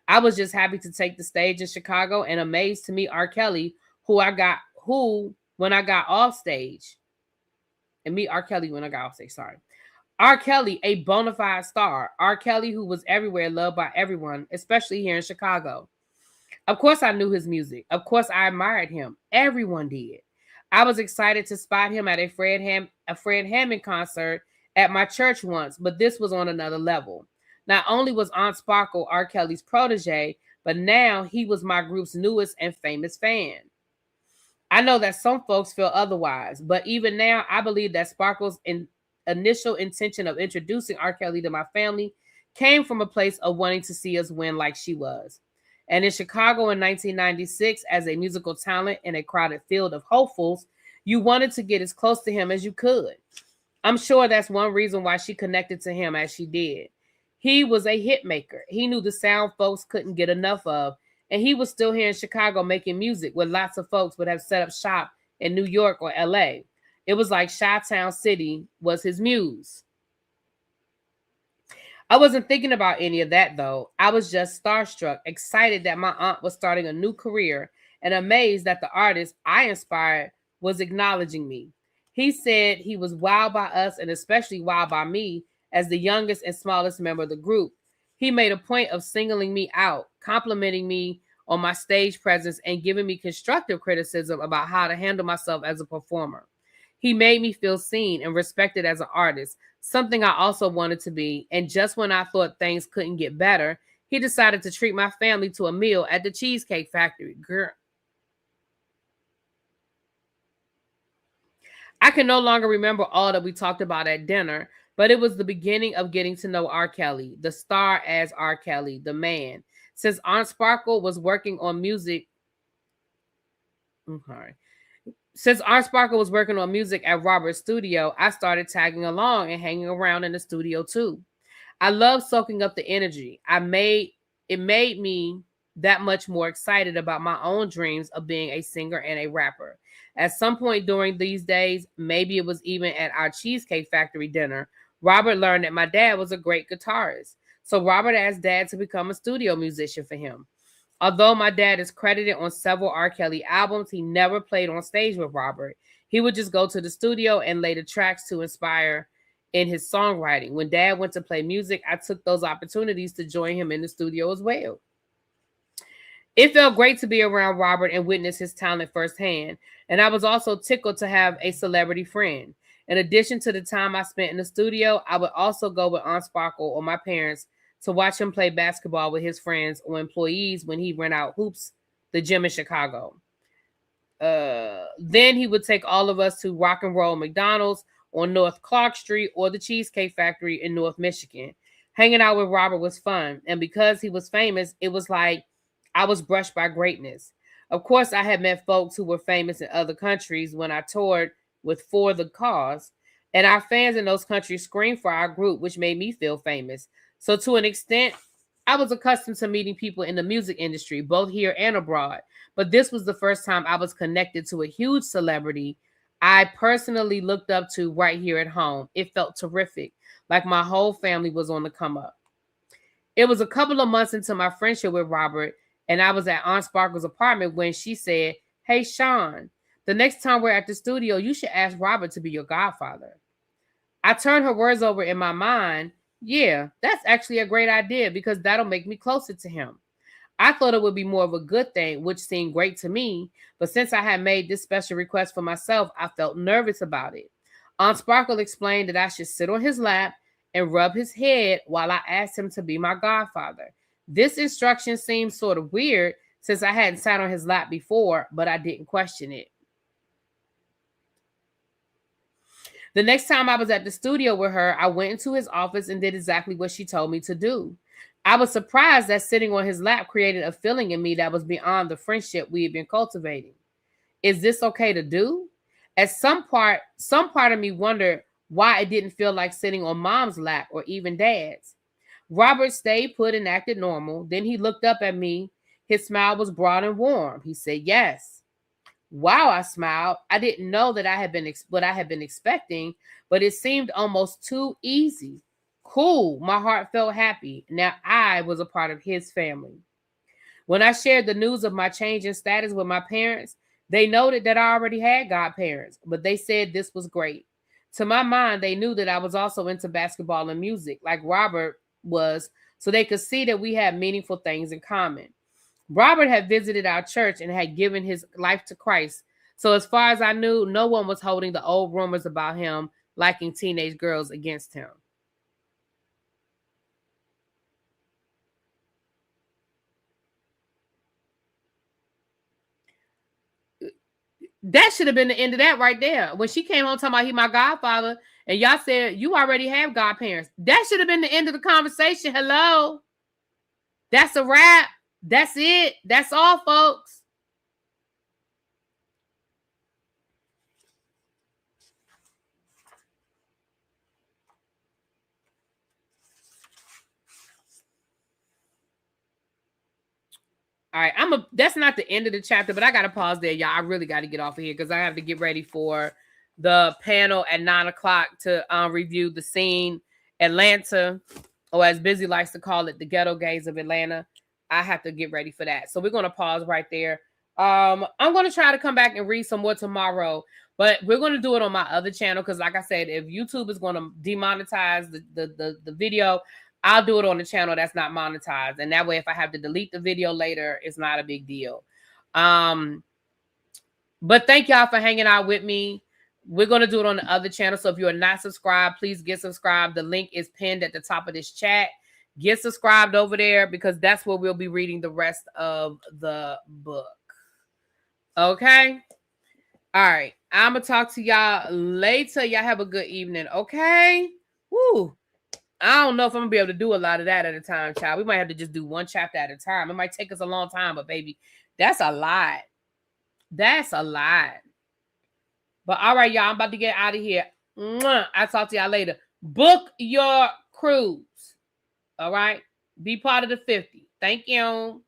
I was just happy to take the stage in Chicago and amazed to meet R. Kelly, who when I got off stage, and meet R. Kelly when I got off stage, sorry. R. Kelly, a bona fide star. R. Kelly, who was everywhere, loved by everyone, especially here in Chicago. Of course, I knew his music. Of course, I admired him. Everyone did. I was excited to spot him at a Fred Hammond concert at my church once, but this was on another level. Not only was Aunt Sparkle R. Kelly's protege, but now he was my group's newest and famous fan. I know that some folks feel otherwise, but even now, I believe that Sparkle's initial intention of introducing R. Kelly to my family came from a place of wanting to see us win like she was. And in Chicago in 1996, as a musical talent in a crowded field of hopefuls, you wanted to get as close to him as you could. I'm sure that's one reason why she connected to him as she did. He was a hit maker. He knew the sound folks couldn't get enough of, and he was still here in Chicago making music where lots of folks would have set up shop in New York or LA. It was like Chi-Town City was his muse. I wasn't thinking about any of that, though. I was just starstruck, excited that my aunt was starting a new career, and amazed that the artist I inspired was acknowledging me. He said he was wowed by us and especially wowed by me as the youngest and smallest member of the group. He made a point of singling me out, complimenting me on my stage presence, and giving me constructive criticism about how to handle myself as a performer. He made me feel seen and respected as an artist, something I also wanted to be. And just when I thought things couldn't get better, he decided to treat my family to a meal at the Cheesecake Factory. Girl, I can no longer remember all that we talked about at dinner, but it was the beginning of getting to know R. Kelly, the star as R. Kelly, the man. Since Aunt Sparkle was working on music, Since Aunt Sparkle was working on music at Robert's studio, I started tagging along and hanging around in the studio too. I love soaking up the energy. It made me that much more excited about my own dreams of being a singer and a rapper. At some point during these days, maybe it was even at our Cheesecake Factory dinner, Robert learned that my dad was a great guitarist. So Robert asked Dad to become a studio musician for him. Although my dad is credited on several R. Kelly albums, he never played on stage with Robert. He would just go to the studio and lay the tracks to inspire in his songwriting. When Dad went to play music, I took those opportunities to join him in the studio as well. It felt great to be around Robert and witness his talent firsthand, and I was also tickled to have a celebrity friend. In addition to the time I spent in the studio, I would also go with Aunt Sparkle or my parents to watch him play basketball with his friends or employees when he rent out Hoops, the gym in Chicago. Then he would take all of us to Rock and Roll McDonald's on North Clark Street or the Cheesecake Factory in North Michigan. Hanging out with Robert was fun, and because he was famous, it was like I was brushed by greatness. Of course, I had met folks who were famous in other countries when I toured with For the Cause, and our fans in those countries screamed for our group, which made me feel famous. So to an extent, I was accustomed to meeting people in the music industry, both here and abroad. But this was the first time I was connected to a huge celebrity I personally looked up to right here at home. It felt terrific, like my whole family was on the come up. It was a couple of months into my friendship with Robert, and I was at Aunt Sparkle's apartment when she said, "Hey, Sean, the next time we're at the studio, you should ask Robert to be your godfather." I turned her words over in my mind. Yeah, that's actually a great idea because that'll make me closer to him. I thought it would be more of a good thing, which seemed great to me, but since I had made this special request for myself, I felt nervous about it. Aunt Sparkle explained that I should sit on his lap and rub his head while I asked him to be my godfather. This instruction seemed sort of weird since I hadn't sat on his lap before, but I didn't question it. The next time I was at the studio with her, I went into his office and did exactly what she told me to do. I was surprised that sitting on his lap created a feeling in me that was beyond the friendship we had been cultivating. Is this okay to do? At some part of me wondered why it didn't feel like sitting on mom's lap or even dad's. Robert stayed put and acted normal. Then he looked up at me. His smile was broad and warm. He said, "Yes." Wow, I smiled. I didn't know that what I had been expecting, but it seemed almost too easy. Cool. My heart felt happy. Now I was a part of his family. When I shared the news of my change in status with my parents, they noted that I already had godparents, but they said this was great. To my mind, they knew that I was also into basketball and music, like Robert was, so they could see that we had meaningful things in common. Robert had visited our church and had given his life to Christ. So as far as I knew, no one was holding the old rumors about him liking teenage girls against him. That should have been the end of that right there. When she came home talking about he my godfather, and y'all said you already have godparents. That should have been the end of the conversation. Hello. That's a wrap. That's it. That's all, folks. All right, that's not the end of the chapter, but I gotta pause there, y'all. I really got to get off of here because I have to get ready for the panel at 9:00 to review the scene Atlanta, or as Busy likes to call it, the ghetto gays of Atlanta. I have to get ready for that, so we're gonna pause right there. I'm gonna try to come back and read some more tomorrow, but we're gonna do it on my other channel because, like I said, if YouTube is gonna demonetize the video, I'll do it on the channel that's not monetized. And that way, if I have to delete the video later, it's not a big deal. But thank y'all for hanging out with me. We're going to do it on the other channel. So if you are not subscribed, please get subscribed. The link is pinned at the top of this chat. Get subscribed over there because that's where we'll be reading the rest of the book. Okay? All right. I'm going to talk to y'all later. Y'all have a good evening. Okay? Woo. I don't know if I'm gonna be able to do a lot of that at a time, child. We might have to just do one chapter at a time. It might take us a long time, but baby, that's a lot. That's a lot. But all right, y'all, I'm about to get out of here. I'll talk to y'all later. Book your cruise. All right. Be part of the 50. Thank you.